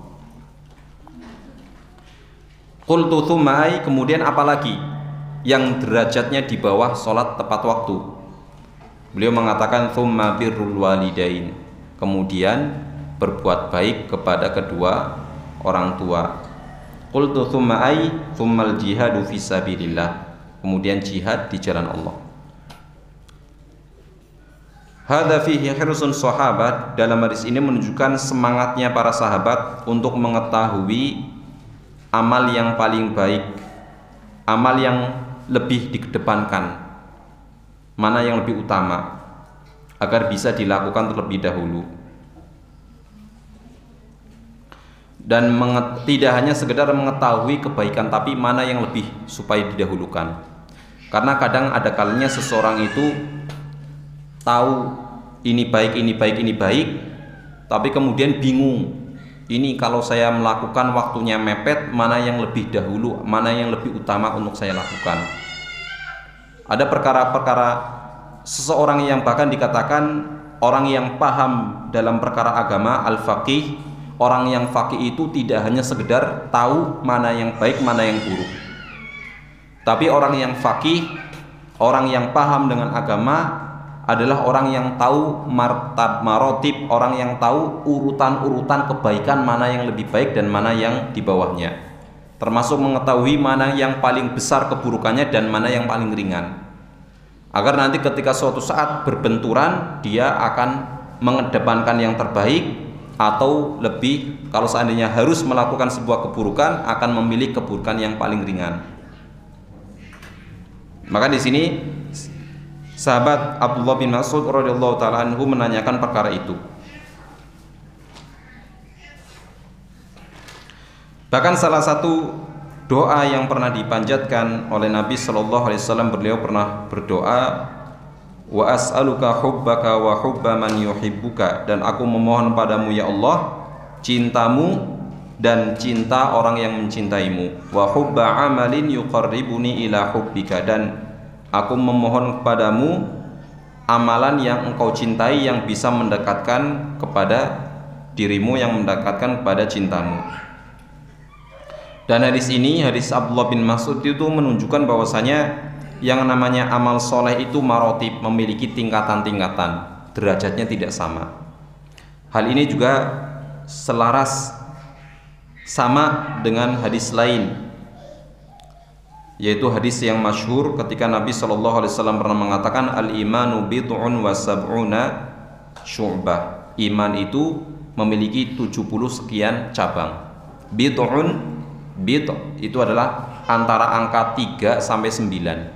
Qultu tsumma ai, kemudian apalagi yang derajatnya di bawah salat tepat waktu? Beliau mengatakan tsumma birrul walidain, kemudian berbuat baik kepada kedua orang tua. Qultu tsumma ai tsummal jihadu fisabilillah, kemudian jihad di jalan Allah. Hadza fihi hirsun sahabat, dalam hadis ini menunjukkan semangatnya para sahabat untuk mengetahui amal yang paling baik, amal yang lebih dikedepankan, mana yang lebih utama, agar bisa dilakukan terlebih dahulu. Dan tidak hanya sekedar mengetahui kebaikan, tapi mana yang lebih supaya didahulukan. Karena kadang ada kalanya seseorang itu tahu ini baik, ini baik, ini baik, tapi kemudian bingung, ini kalau saya melakukan waktunya mepet, mana yang lebih dahulu, mana yang lebih utama untuk saya lakukan. Ada perkara-perkara seseorang yang bahkan dikatakan orang yang paham dalam perkara agama, al-faqih. Orang yang faqih itu tidak hanya sekedar tahu mana yang baik, mana yang buruk, tapi orang yang faqih, orang yang paham dengan agama adalah orang yang tahu marotib, orang yang tahu urutan-urutan kebaikan, mana yang lebih baik dan mana yang di bawahnya, termasuk mengetahui mana yang paling besar keburukannya dan mana yang paling ringan, agar nanti ketika suatu saat berbenturan dia akan mengedepankan yang terbaik, atau lebih kalau seandainya harus melakukan sebuah keburukan akan memilih keburukan yang paling ringan. Maka di sini sahabat Abdullah bin Mas'ud radhiyallahu taala anhu menanyakan perkara itu. Bahkan salah satu doa yang pernah dipanjatkan oleh Nabi sallallahu alaihi wasallam, beliau pernah berdoa, wa as'aluka hubbaka wa hubba man yuhibbuka, dan aku memohon padamu ya Allah cintamu dan cinta orang yang mencintaimu, wa hubba amalin yuqarribuni ila hubbika, dan aku memohon kepadamu amalan yang engkau cintai yang bisa mendekatkan kepada dirimu, yang mendekatkan kepada cintamu. Dan hadis ini, hadis Abdullah bin Mas'ud itu menunjukkan bahwasanya yang namanya amal soleh itu marotib, memiliki tingkatan-tingkatan, derajatnya tidak sama. Hal ini juga selaras sama dengan hadis lain, yaitu hadis yang masyhur ketika Nabi SAW pernah mengatakan al-imanu bid'un wa sab'una syu'bah. Iman itu memiliki 70 sekian cabang. Bid'un, bid' itu adalah antara angka 3 sampai 9.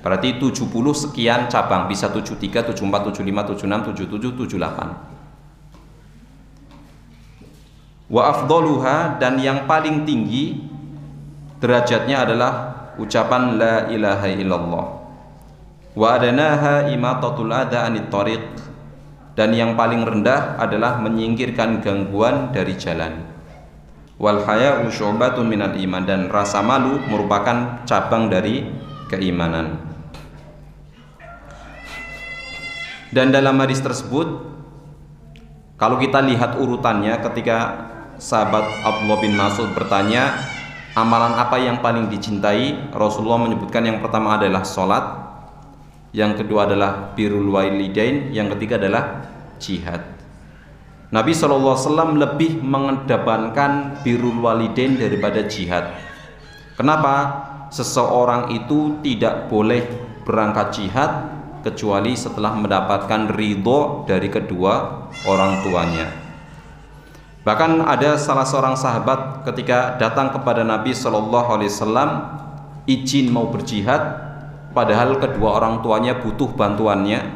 Berarti 70 sekian cabang, bisa 73, 74, 75, 76, 77, 78. Wa afdaluha, dan yang paling tinggi derajatnya adalah ucapan la ilaha illallah. Wa adanaha imatatul adha anit tariq, dan yang paling rendah adalah menyingkirkan gangguan dari jalan. Wal haya'u syu'batun minal iman, dan rasa malu merupakan cabang dari keimanan. Dan dalam hadis tersebut, kalau kita lihat urutannya, ketika sahabat Abdullah bin Mas'ud bertanya amalan apa yang paling dicintai, Rasulullah menyebutkan yang pertama adalah sholat, yang kedua adalah birrul walidain, yang ketiga adalah jihad. Nabi SAW lebih mengedepankan birrul walidain daripada jihad. Kenapa? Seseorang itu tidak boleh berangkat jihad kecuali setelah mendapatkan ridho dari kedua orang tuanya. Bahkan ada salah seorang sahabat ketika datang kepada Nabi SAW izin mau berjihad, padahal kedua orang tuanya butuh bantuannya,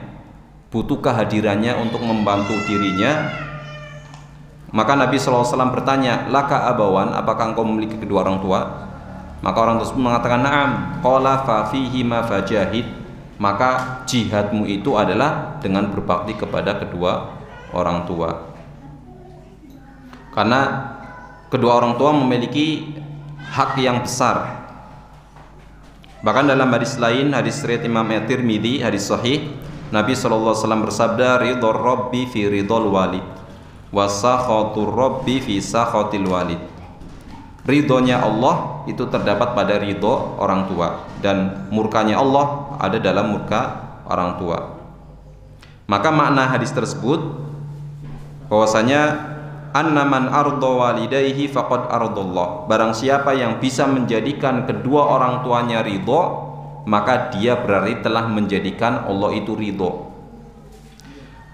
butuh kehadirannya untuk membantu dirinya. Maka Nabi SAW bertanya, laka abawan, apakah engkau memiliki kedua orang tua? Maka orang tersebut mengatakan na'am. Qala fa fihi ma fajahid, maka jihadmu itu adalah dengan berbakti kepada kedua orang tua. Karena kedua orang tua memiliki hak yang besar. Bahkan dalam hadis lain, hadis riwayat Imam At-Tirmidzi, hadis sahih, Nabi SAW bersabda, ridhor rabbi fi ridhol walid wa sakhatur rabbi fi sakhatil walid. Ridhonya Allah itu terdapat pada ridho orang tua, dan murkanya Allah ada dalam murka orang tua. Maka makna hadis tersebut bahwasanya anna man arda walidayhi faqad ardallah, barang siapa yang bisa menjadikan kedua orang tuanya ridho, maka dia berarti telah menjadikan Allah itu ridho.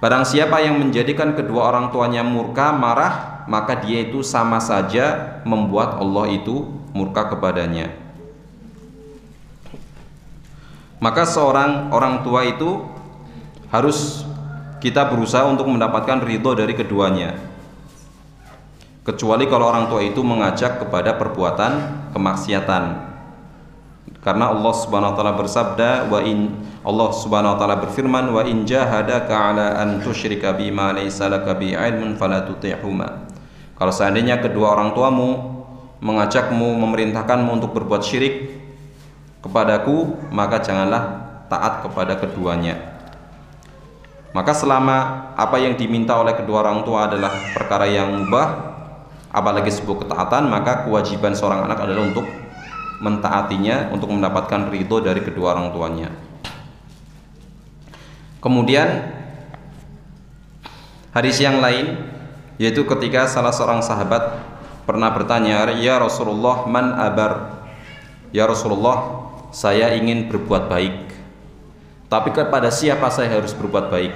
Barang siapa yang menjadikan kedua orang tuanya murka, marah, maka dia itu sama saja membuat Allah itu murka kepadanya. Maka seorang orang tua itu harus kita berusaha untuk mendapatkan ridho dari keduanya, kecuali kalau orang tua itu mengajak kepada perbuatan kemaksiatan. Karena Allah Subhanahu wa taala bersabda, Allah Subhanahu wa taala berfirman, wa in jahadaka ala an tusyrika bima laysa laka bi ilmun fala tuti'huma. Kalau seandainya kedua orang tuamu mengajakmu, memerintahkanmu untuk berbuat syirik kepadaku, maka janganlah taat kepada keduanya. Maka selama apa yang diminta oleh kedua orang tua adalah perkara yang mubah, apalagi sebuah ketaatan, maka kewajiban seorang anak adalah untuk mentaatinya, untuk mendapatkan ridho dari kedua orang tuanya. Kemudian hadis yang lain, yaitu ketika salah seorang sahabat pernah bertanya, ya Rasulullah, man abar? Ya Rasulullah, saya ingin berbuat baik, tapi kepada siapa saya harus berbuat baik?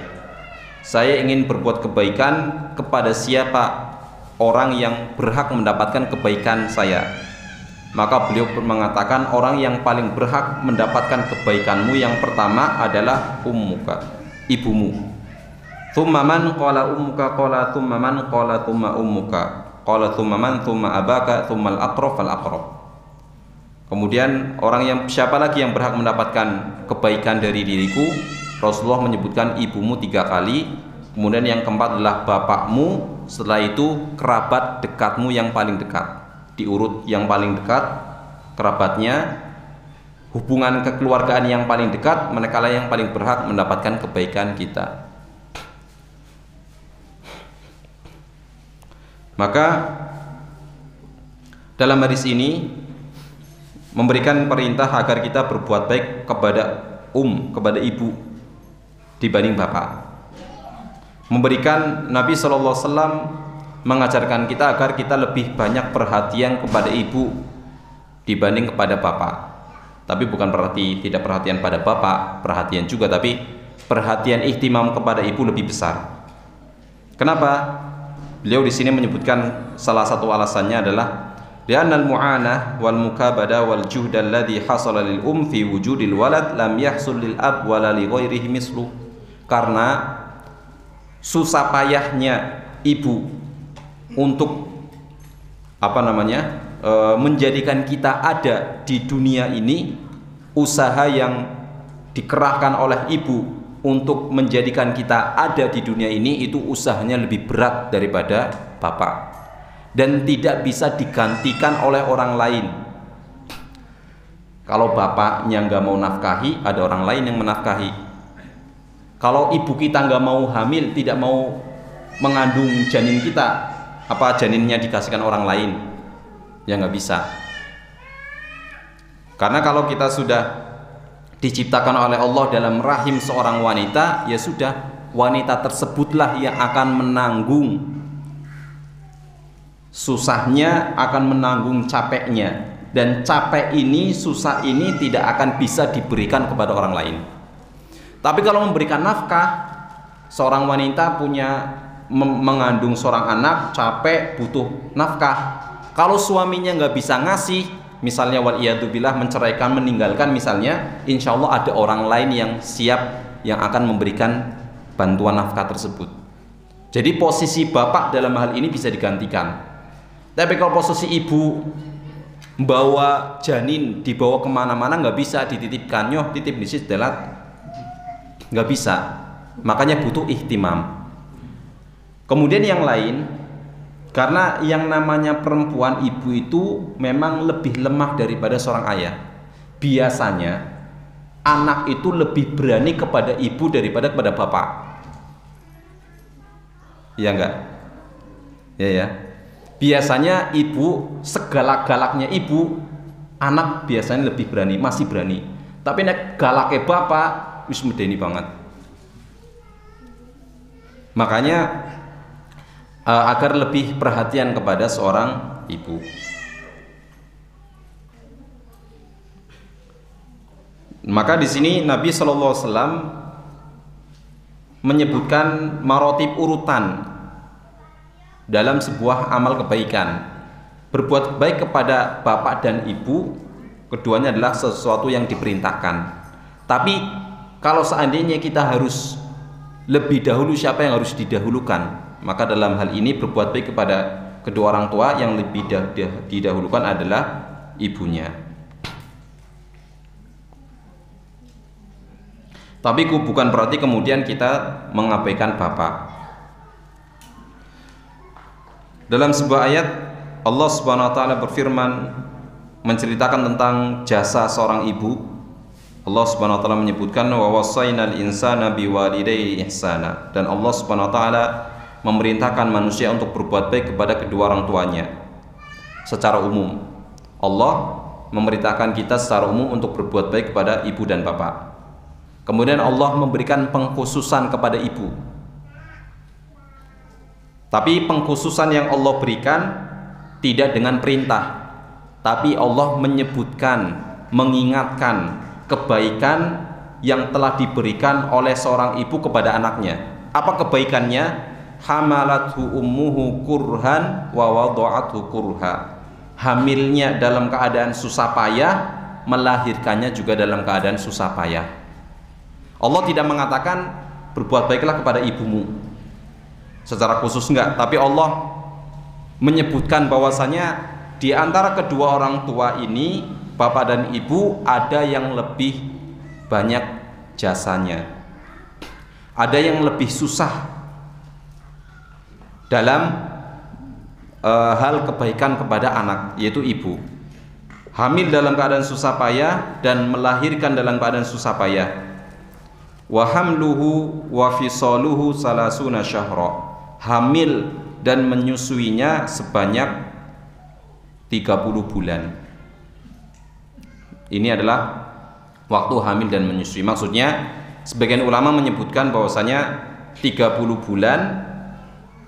Saya ingin berbuat kebaikan kepada siapa orang yang berhak mendapatkan kebaikan saya? Maka beliau mengatakan, orang yang paling berhak mendapatkan kebaikanmu yang pertama adalah ummuka, ibumu. Thumma man, qala ummuka, qala thumma man, qala thumma ummuka, qala thumma man, thumma abaka, thumma al-aqrab fal-aqrab. Kemudian orang yang siapa lagi yang berhak mendapatkan kebaikan dari diriku? Rasulullah menyebutkan ibumu 3 kali. Kemudian yang keempat adalah bapakmu. Setelah itu kerabat dekatmu yang paling dekat. Diurut yang paling dekat kerabatnya, hubungan kekeluargaan yang paling dekat, manakala yang paling berhak mendapatkan kebaikan kita. Maka dalam hadis ini memberikan perintah agar kita berbuat baik kepada kepada ibu dibanding bapak. Memberikan Nabi SAW mengajarkan kita agar kita lebih banyak perhatian kepada ibu dibanding kepada bapak. Tapi bukan berarti tidak perhatian pada bapak, perhatian juga, tapi perhatian ihtimam kepada ibu lebih besar. Kenapa? Beliau di sini menyebutkan salah satu alasannya adalah li'annal mu'anah wal mukabada wal juhda alladhi hasala lil fi wujudil walad lam yahsul lil ab wala li ghairihi mislu. Karena susah payahnya ibu untuk menjadikan kita ada di dunia ini, usaha yang dikerahkan oleh ibu untuk menjadikan kita ada di dunia ini itu usahanya lebih berat daripada bapak dan tidak bisa digantikan oleh orang lain. Kalau bapaknya nggak mau nafkahi, ada orang lain yang menafkahi. Kalau ibu kita nggak mau hamil, tidak mau mengandung janin kita, apa janinnya dikasihkan orang lain? Ya nggak bisa. Karena kalau kita sudah diciptakan oleh Allah dalam rahim seorang wanita, ya sudah, wanita tersebutlah yang akan menanggung susahnya, akan menanggung capeknya, dan capek ini, susah ini tidak akan bisa diberikan kepada orang lain. Tapi kalau memberikan nafkah, seorang wanita mengandung seorang anak, capek, butuh nafkah. Kalau suaminya nggak bisa ngasih, misalnya waliyadzubillah menceraikan, meninggalkan misalnya, insya Allah ada orang lain yang siap yang akan memberikan bantuan nafkah tersebut. Jadi posisi bapak dalam hal ini bisa digantikan. Tapi kalau posisi ibu bawa janin, dibawa kemana-mana, nggak bisa dititipkan, nyoh titip di situ, nggak bisa. Makanya butuh ihtimam. Kemudian yang lain, karena yang namanya perempuan, ibu itu memang lebih lemah daripada seorang ayah. Biasanya anak itu lebih berani kepada ibu daripada kepada bapak. Iya enggak? Ya. Biasanya ibu, segalak-galaknya ibu, anak biasanya lebih berani, masih berani. Tapi nek galaknya bapak, wis medeni banget. Makanya agar lebih perhatian kepada seorang ibu. Maka di sini Nabi SAW menyebutkan marotib urutan dalam sebuah amal kebaikan. Berbuat baik kepada bapak dan ibu, keduanya adalah sesuatu yang diperintahkan. Tapi kalau seandainya kita harus lebih dahulu, siapa yang harus didahulukan? Maka dalam hal ini berbuat baik kepada kedua orang tua, yang lebih didahulukan adalah ibunya. Tapi bukan berarti kemudian kita mengabaikan bapak. Dalam sebuah ayat Allah Subhanahu wa taala berfirman menceritakan tentang jasa seorang ibu. Allah Subhanahu wa taala menyebutkan wa wasainal insana biwalidayhi ihsana, dan Allah Subhanahu wa taala memerintahkan manusia untuk berbuat baik kepada kedua orang tuanya secara umum. Allah memerintahkan kita secara umum untuk berbuat baik kepada ibu dan bapak. Kemudian Allah memberikan pengkhususan kepada ibu. Tapi pengkhususan yang Allah berikan tidak dengan perintah, tapi Allah menyebutkan, mengingatkan kebaikan yang telah diberikan oleh seorang ibu kepada anaknya. Apa kebaikannya? Hamalathu ummuhu kurhan wa wada'athu kurha. Hamilnya dalam keadaan susah payah, melahirkannya juga dalam keadaan susah payah. Allah tidak mengatakan berbuat baiklah kepada ibumu secara khusus, enggak, tapi Allah menyebutkan bahwasanya di antara kedua orang tua ini, bapak dan ibu, ada yang lebih banyak jasanya, ada yang lebih susah dalam hal kebaikan kepada anak, yaitu ibu. Hamil dalam keadaan susah payah dan melahirkan dalam keadaan susah payah. Wa hamluhu wa fisaluhu salasuna syahra. Hamil dan menyusuinya sebanyak 30 bulan. Ini adalah waktu hamil dan menyusui. Maksudnya sebagian ulama menyebutkan bahwasanya 30 bulan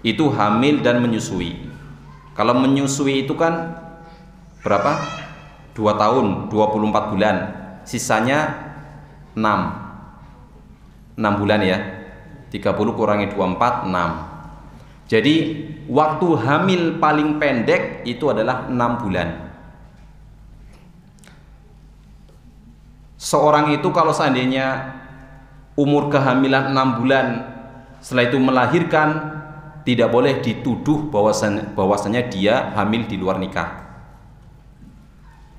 itu hamil dan menyusui. Kalau menyusui itu kan berapa? 2 tahun, 24 bulan. Sisanya 6 bulan ya. 30 kurangi 24, 6. Jadi waktu hamil paling pendek itu adalah 6 bulan. Seorang itu kalau seandainya umur kehamilan 6 bulan, setelah itu melahirkan, tidak boleh dituduh bahwasanya dia hamil di luar nikah.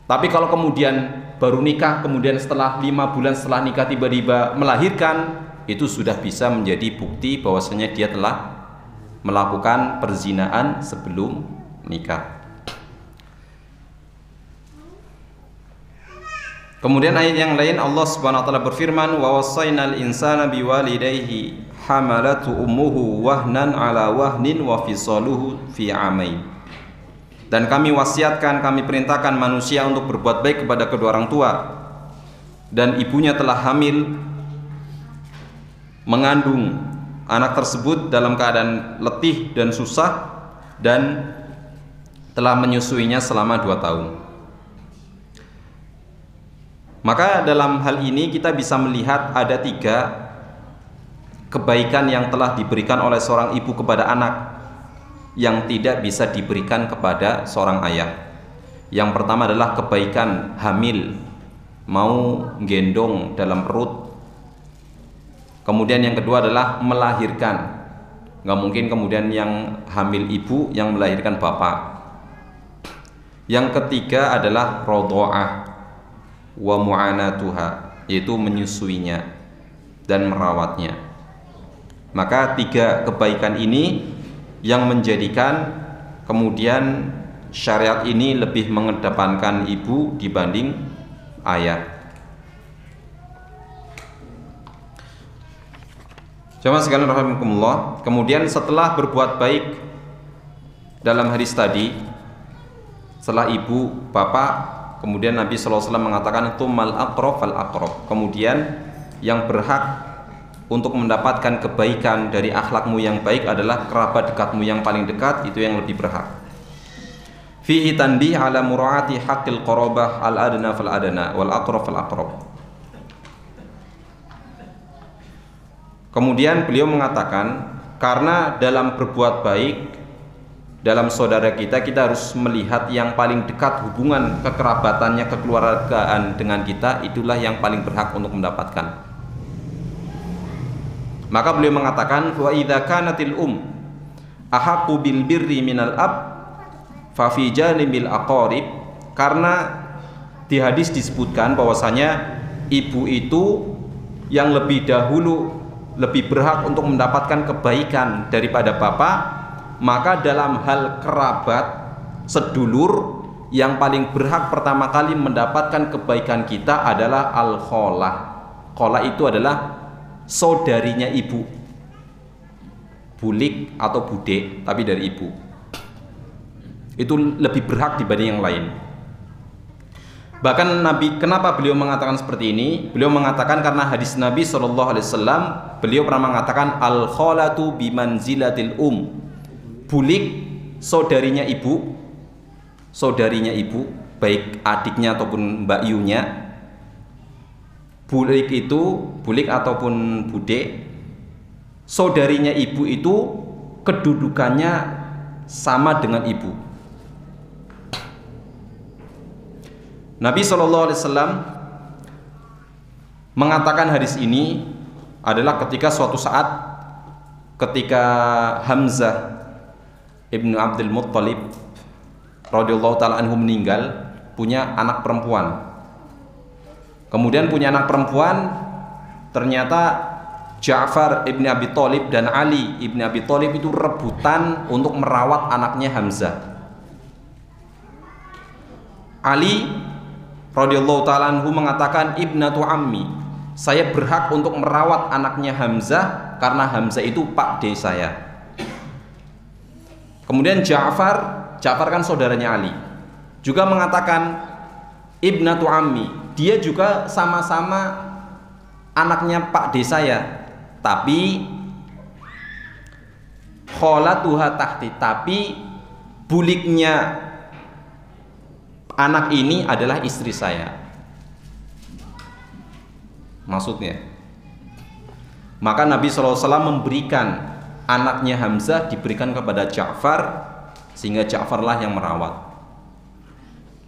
Tapi kalau kemudian baru nikah, kemudian setelah 5 bulan setelah nikah tiba-tiba melahirkan, itu sudah bisa menjadi bukti bahwasanya dia telah melakukan perzinaan sebelum nikah. Kemudian ayat yang lain Allah Subhanahu wa taala berfirman, wa wassaynal insana biwalidayhi hamalatu ummuhu wahnan ala wahnin wa fisaluhu fi amain. Dan kami wasiatkan, kami perintahkan manusia untuk berbuat baik kepada kedua orang tua, dan ibunya telah hamil mengandung anak tersebut dalam keadaan letih dan susah, dan telah menyusuinya selama 2 tahun. Maka dalam hal ini kita bisa melihat ada 3 kebaikan yang telah diberikan oleh seorang ibu kepada anak yang tidak bisa diberikan kepada seorang ayah. Yang pertama adalah kebaikan hamil, mau gendong dalam perut. Kemudian yang kedua adalah melahirkan. Nggak mungkin kemudian yang hamil ibu yang melahirkan bapak. Yang ketiga adalah rodho'ah wa mu'anatuha, yaitu menyusuinya dan merawatnya. Maka 3 kebaikan ini yang menjadikan kemudian syariat ini lebih mengedepankan ibu dibanding ayah. Jamaah sekalian rahimakumullah, kemudian setelah berbuat baik dalam hadis tadi, setelah ibu, bapak, kemudian Nabi SAW mengatakan tumal aqrab fal aqrab. Kemudian yang berhak untuk mendapatkan kebaikan dari akhlakmu yang baik adalah kerabat dekatmu yang paling dekat, itu yang lebih berhak. Fihi tanbih ala mura'ati haqqil qarabah al adna fal adna wal aqrab fal aqrab. Kemudian beliau mengatakan, karena dalam berbuat baik dalam saudara kita harus melihat yang paling dekat, hubungan kekerabatannya, kekeluargaan dengan kita, itulah yang paling berhak untuk mendapatkan. Maka beliau mengatakan, wa idza kanatil ahaqqu bil birri minal ab fa fi janibil aqarib. Karena di hadis disebutkan bahwasanya ibu itu yang lebih dahulu lebih berhak untuk mendapatkan kebaikan daripada bapak, maka dalam hal kerabat sedulur yang paling berhak pertama kali mendapatkan kebaikan kita adalah al-kholah. Kholah itu adalah saudarinya ibu, bulik atau budek tapi dari ibu. Itu lebih berhak dibanding yang lain. Bahkan Nabi, kenapa beliau mengatakan seperti ini? Beliau mengatakan karena hadis Nabi SAW, beliau pernah mengatakan al-kholatu bimanzilatil bulik saudarinya ibu, baik adiknya ataupun mbakyunya. Bulik itu, bulik ataupun budek, saudarinya ibu itu kedudukannya sama dengan ibu. Nabi SAW mengatakan hadis ini adalah ketika suatu saat ketika Hamzah ibnu Abdul Muttalib radhiyallahu ta'ala anhu meninggal, punya anak perempuan. Kemudian punya anak perempuan, ternyata Ja'far ibn Abi Thalib dan Ali ibn Abi Thalib itu rebutan untuk merawat anaknya Hamzah. Ali radhiyallahu ta'ala anhu mengatakan, ibnatu ammi, saya berhak untuk merawat anaknya Hamzah karena Hamzah itu pakde saya. Kemudian Ja'far kan saudaranya Ali. juga mengatakan ibnatu ammi, dia juga sama-sama anaknya Pak D saya, tapi kholatuha tahti, tapi buliknya anak ini adalah istri saya. Maksudnya, maka Nabi SAW memberikan anaknya Hamzah diberikan kepada Ja'far, sehingga Ja'farlah yang merawat.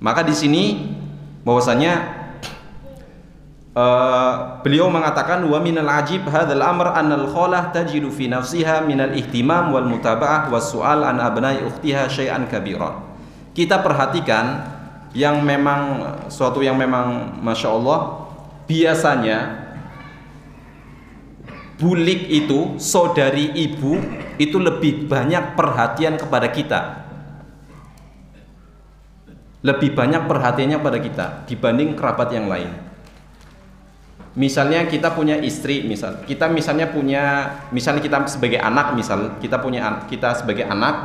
Maka di sini bahwasanya beliau mengatakan wa minal ajib hadzal amr annal khalah tajidu fi nafsiha minal ihtimam wal mutaba'ah was su'al an abna'i ukhtiha syai'an kabiran. Kita perhatikan yang memang suatu yang memang Masya Allah, biasanya bulik itu, saudari ibu itu lebih banyak perhatian kepada kita, lebih banyak perhatiannya pada kita dibanding kerabat yang lain. Misalnya kita punya istri, misalnya kita sebagai anak, kita sebagai anak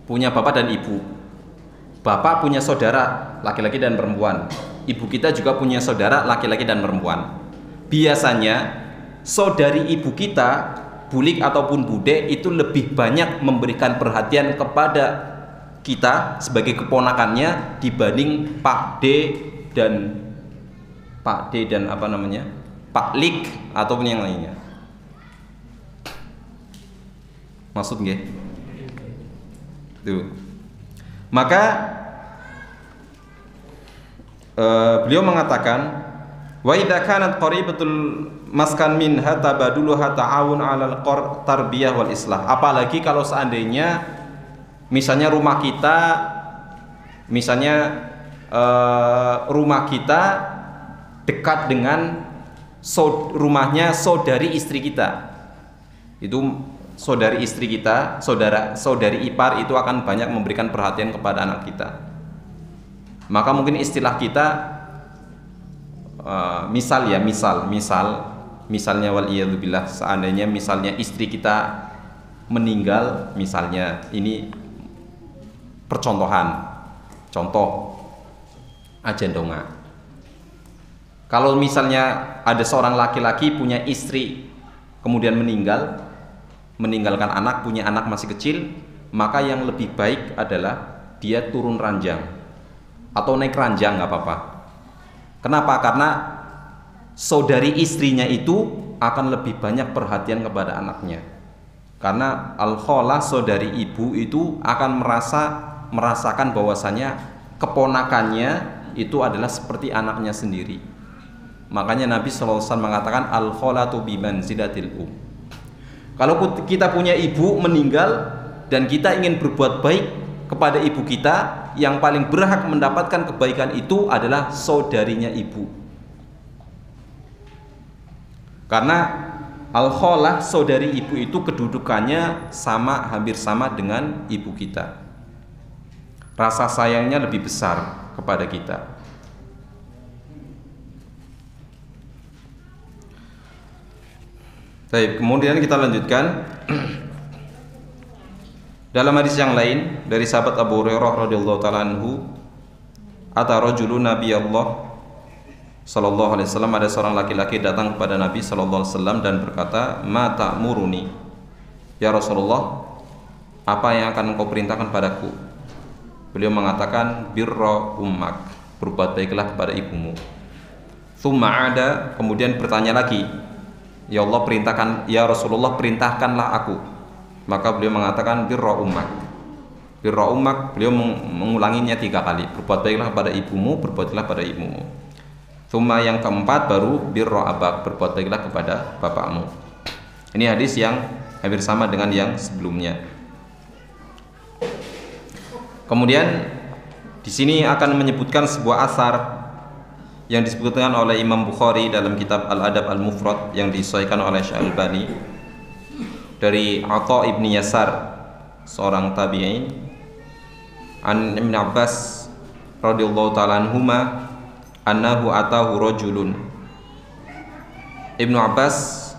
punya bapak dan ibu. Bapak punya saudara laki-laki dan perempuan, ibu kita juga punya saudara laki-laki dan perempuan. Biasanya saudari ibu kita, bulik ataupun bude, itu lebih banyak memberikan perhatian kepada kita sebagai keponakannya dibanding Pak D dan Pak Lik ataupun yang lainnya. Maksud nggih? Tuh. Maka beliau mengatakan wa idza kanat qaribatul maskan minha tabaduluha ta'awun 'alal tarbiyah wal islah. Apalagi kalau seandainya misalnya rumah kita dekat dengan rumahnya saudari istri kita. Itu saudari istri kita, saudari ipar itu akan banyak memberikan perhatian kepada anak kita. Maka mungkin istilah kita misalnya waliyadzubillah, seandainya misalnya istri kita meninggal, misalnya ini contoh ajendonga. Kalau misalnya ada seorang laki-laki punya istri kemudian meninggalkan anak, punya anak masih kecil, maka yang lebih baik adalah dia turun ranjang atau naik ranjang, nggak apa-apa. Kenapa? Karena saudari istrinya itu akan lebih banyak perhatian kepada anaknya. Karena al-khalah, saudari ibu itu akan merasakan bahwasanya keponakannya itu adalah seperti anaknya sendiri. Makanya Nabi SAW mengatakan al-khalatu bimanzilatil Kalau kita punya ibu meninggal dan kita ingin berbuat baik kepada ibu kita, yang paling berhak mendapatkan kebaikan itu adalah saudarinya ibu. Karena al-khalah, saudari ibu itu kedudukannya hampir sama dengan ibu kita. Rasa sayangnya lebih besar kepada kita. Baik, kemudian kita lanjutkan. Dalam hadis yang lain dari sahabat Abu Hurairah radhiyallahu taala anhu, ata rajulun Nabi Allah sallallahu alaihi wasallam, ada seorang laki-laki datang kepada Nabi sallallahu alaihi wasallam dan berkata, "Ma ta'muruni?" Ya Rasulullah, apa yang akan engkau perintahkan padaku? Beliau mengatakan, "Birra ummak," berbuat baiklah kepada ibumu. Tsumma ada, kemudian bertanya lagi, "Ya Allah, ya Rasulullah, perintahkanlah aku." Maka beliau mengatakan birra ummak. Birra ummak, beliau mengulanginya 3 kali. Berbuat baiklah kepada ibumu, berbuat baiklah pada ibumu. Tsumma yang keempat baru birra abak, berbuat baiklah kepada bapakmu. Ini hadis yang hampir sama dengan yang sebelumnya. Kemudian di sini akan menyebutkan sebuah asar yang disebutkan oleh Imam Bukhari dalam kitab Al-Adab Al-Mufrad yang disahihkan oleh Syalbani dari Atha ibn Yasar, seorang tabi'in, an Ibn Abbas radhiyallahu ta'ala anhuma annahu atahu rajulun. Ibnu Abbas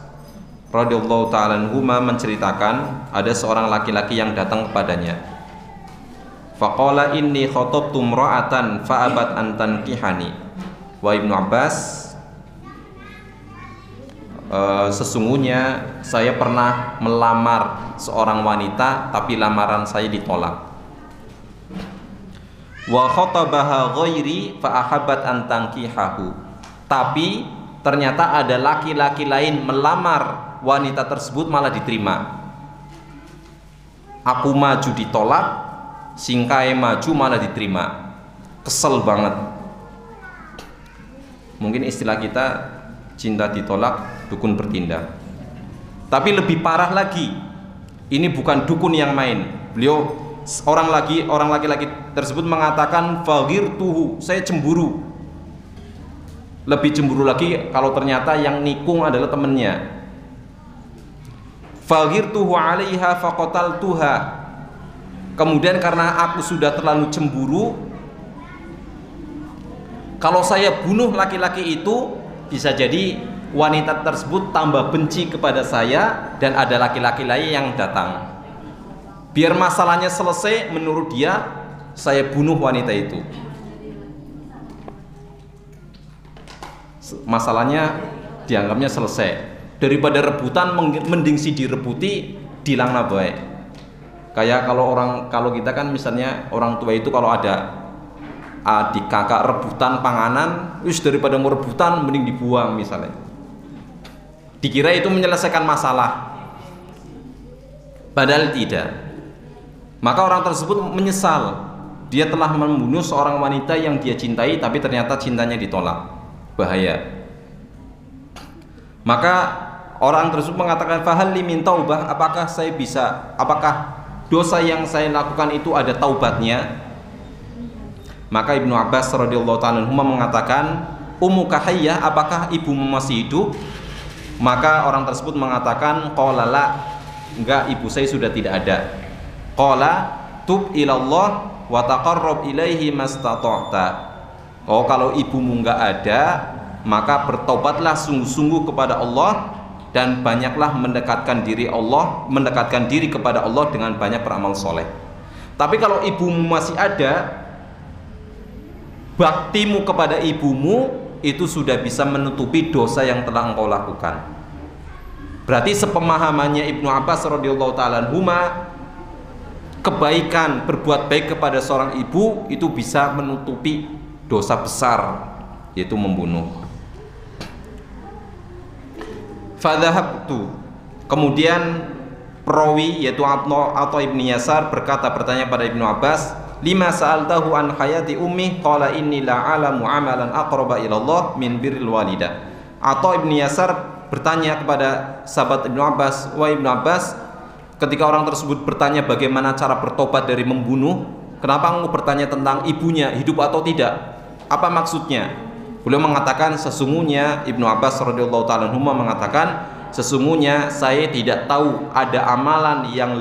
radhiyallahu ta'ala anhuma menceritakan ada seorang laki-laki yang datang kepadanya. faqala inni khatabtu imra'atan fa'abat an tankihani. Wa Ibnu Abbas, sesungguhnya saya pernah melamar seorang wanita tapi lamaran saya ditolak. Wa khatabaha ghairi fa ahabbat an tankihahu. Tapi ternyata ada laki-laki lain melamar wanita tersebut malah diterima. Aku maju ditolak, singkae maju malah diterima. Kesel banget. Mungkin istilah kita cinta ditolak, dukun bertindak. Tapi lebih parah lagi, ini bukan dukun yang main. Beliau orang laki-laki tersebut mengatakan faghirtuhu, saya cemburu. Lebih cemburu lagi kalau ternyata yang nikung adalah temannya. Faghirtuhu 'alaiha faqataltuha. Kemudian karena aku sudah terlalu cemburu, kalau saya bunuh laki-laki itu, bisa jadi wanita tersebut tambah benci kepada saya dan ada laki-laki lain yang datang. Biar masalahnya selesai, menurut dia saya bunuh wanita itu. Masalahnya dianggapnya selesai. Daripada rebutan, mending si direbuti dilangna bae. Kayak kalau kita kan misalnya orang tua itu kalau ada adik kakak rebutan panganan, daripada mau rebutan mending dibuang misalnya. Dikira itu menyelesaikan masalah, padahal tidak. Maka orang tersebut menyesal, dia telah membunuh seorang wanita yang dia cintai tapi ternyata cintanya ditolak. Bahaya. Maka orang tersebut mengatakan, fahal li min taubah, apakah dosa yang saya lakukan itu ada taubatnya? Maka Ibnu Abbas radhiyallahu ta'ala anhu mengatakan, ummuka hayyah, apakah ibumu masih hidup? Maka orang tersebut mengatakan, qala la, enggak, ibu saya sudah tidak ada. Qala tub ilallah wa taqarrab ilaihi mastata'ta. Oh, kalau ibumu enggak ada, maka bertobatlah sungguh-sungguh kepada Allah dan banyaklah mendekatkan diri kepada Allah dengan banyak beramal soleh. Tapi kalau ibumu masih ada, baktimu kepada ibumu itu sudah bisa menutupi dosa yang telah engkau lakukan. Berarti sepemahamannya Ibnu Abbas radhiyallahu ta'ala anhuma, kebaikan, berbuat baik kepada seorang ibu itu bisa menutupi dosa besar, yaitu membunuh. Fadhahabtu, kemudian perawi yaitu Atha ibni Yasar bertanya pada Ibnu Abbas, lima sa'altahu an hayati ummi, qala inni la alamu amalan aqraba ilallah min birril walidah. Atha ibni Yasar bertanya kepada sahabat Ibnu Abbas, wahai Ibnu Abbas, ketika orang tersebut bertanya bagaimana cara bertobat dari membunuh, kenapa engkau bertanya tentang ibunya hidup atau tidak? Apa maksudnya? Beliau mengatakan, sesungguhnya Ibnu Abbas radhiyallahu ta'ala anhu mengatakan, sesungguhnya saya tidak tahu ada amalan yang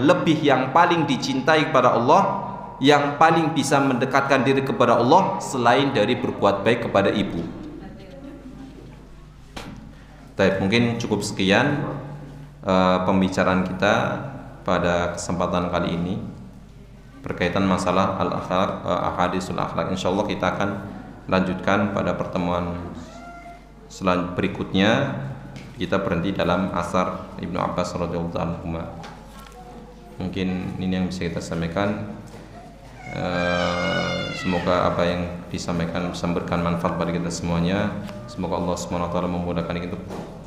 paling dicintai kepada Allah, yang paling bisa mendekatkan diri kepada Allah selain dari berbuat baik kepada ibu. Baik, mungkin cukup sekian pembicaraan kita pada kesempatan kali ini berkaitan masalah al-akhlaq, ahadisul akhlaq. Insyaallah kita akan lanjutkan pada pertemuan berikutnya. Kita berhenti dalam asar Ibnu Abbas radhiyallahu anhu. Mungkin ini yang bisa kita sampaikan. Semoga apa yang disampaikan bisa memberikan manfaat pada kita semuanya. Semoga Allah SWT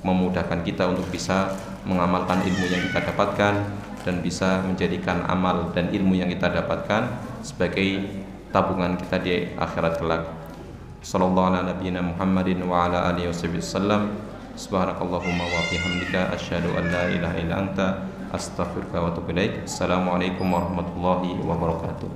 memudahkan kita untuk bisa mengamalkan ilmu yang kita dapatkan dan bisa menjadikan amal dan ilmu yang kita dapatkan sebagai tabungan kita di akhirat kelak. Sallallahu ala nabiyyina Muhammadin wa ala alihi wasallam. Subhanakallahumma wa bihamdika asyhadu an la ilaha illa anta astaghfiruka wa atubu ilaik. Assalamualaikum warahmatullahi wabarakatuh.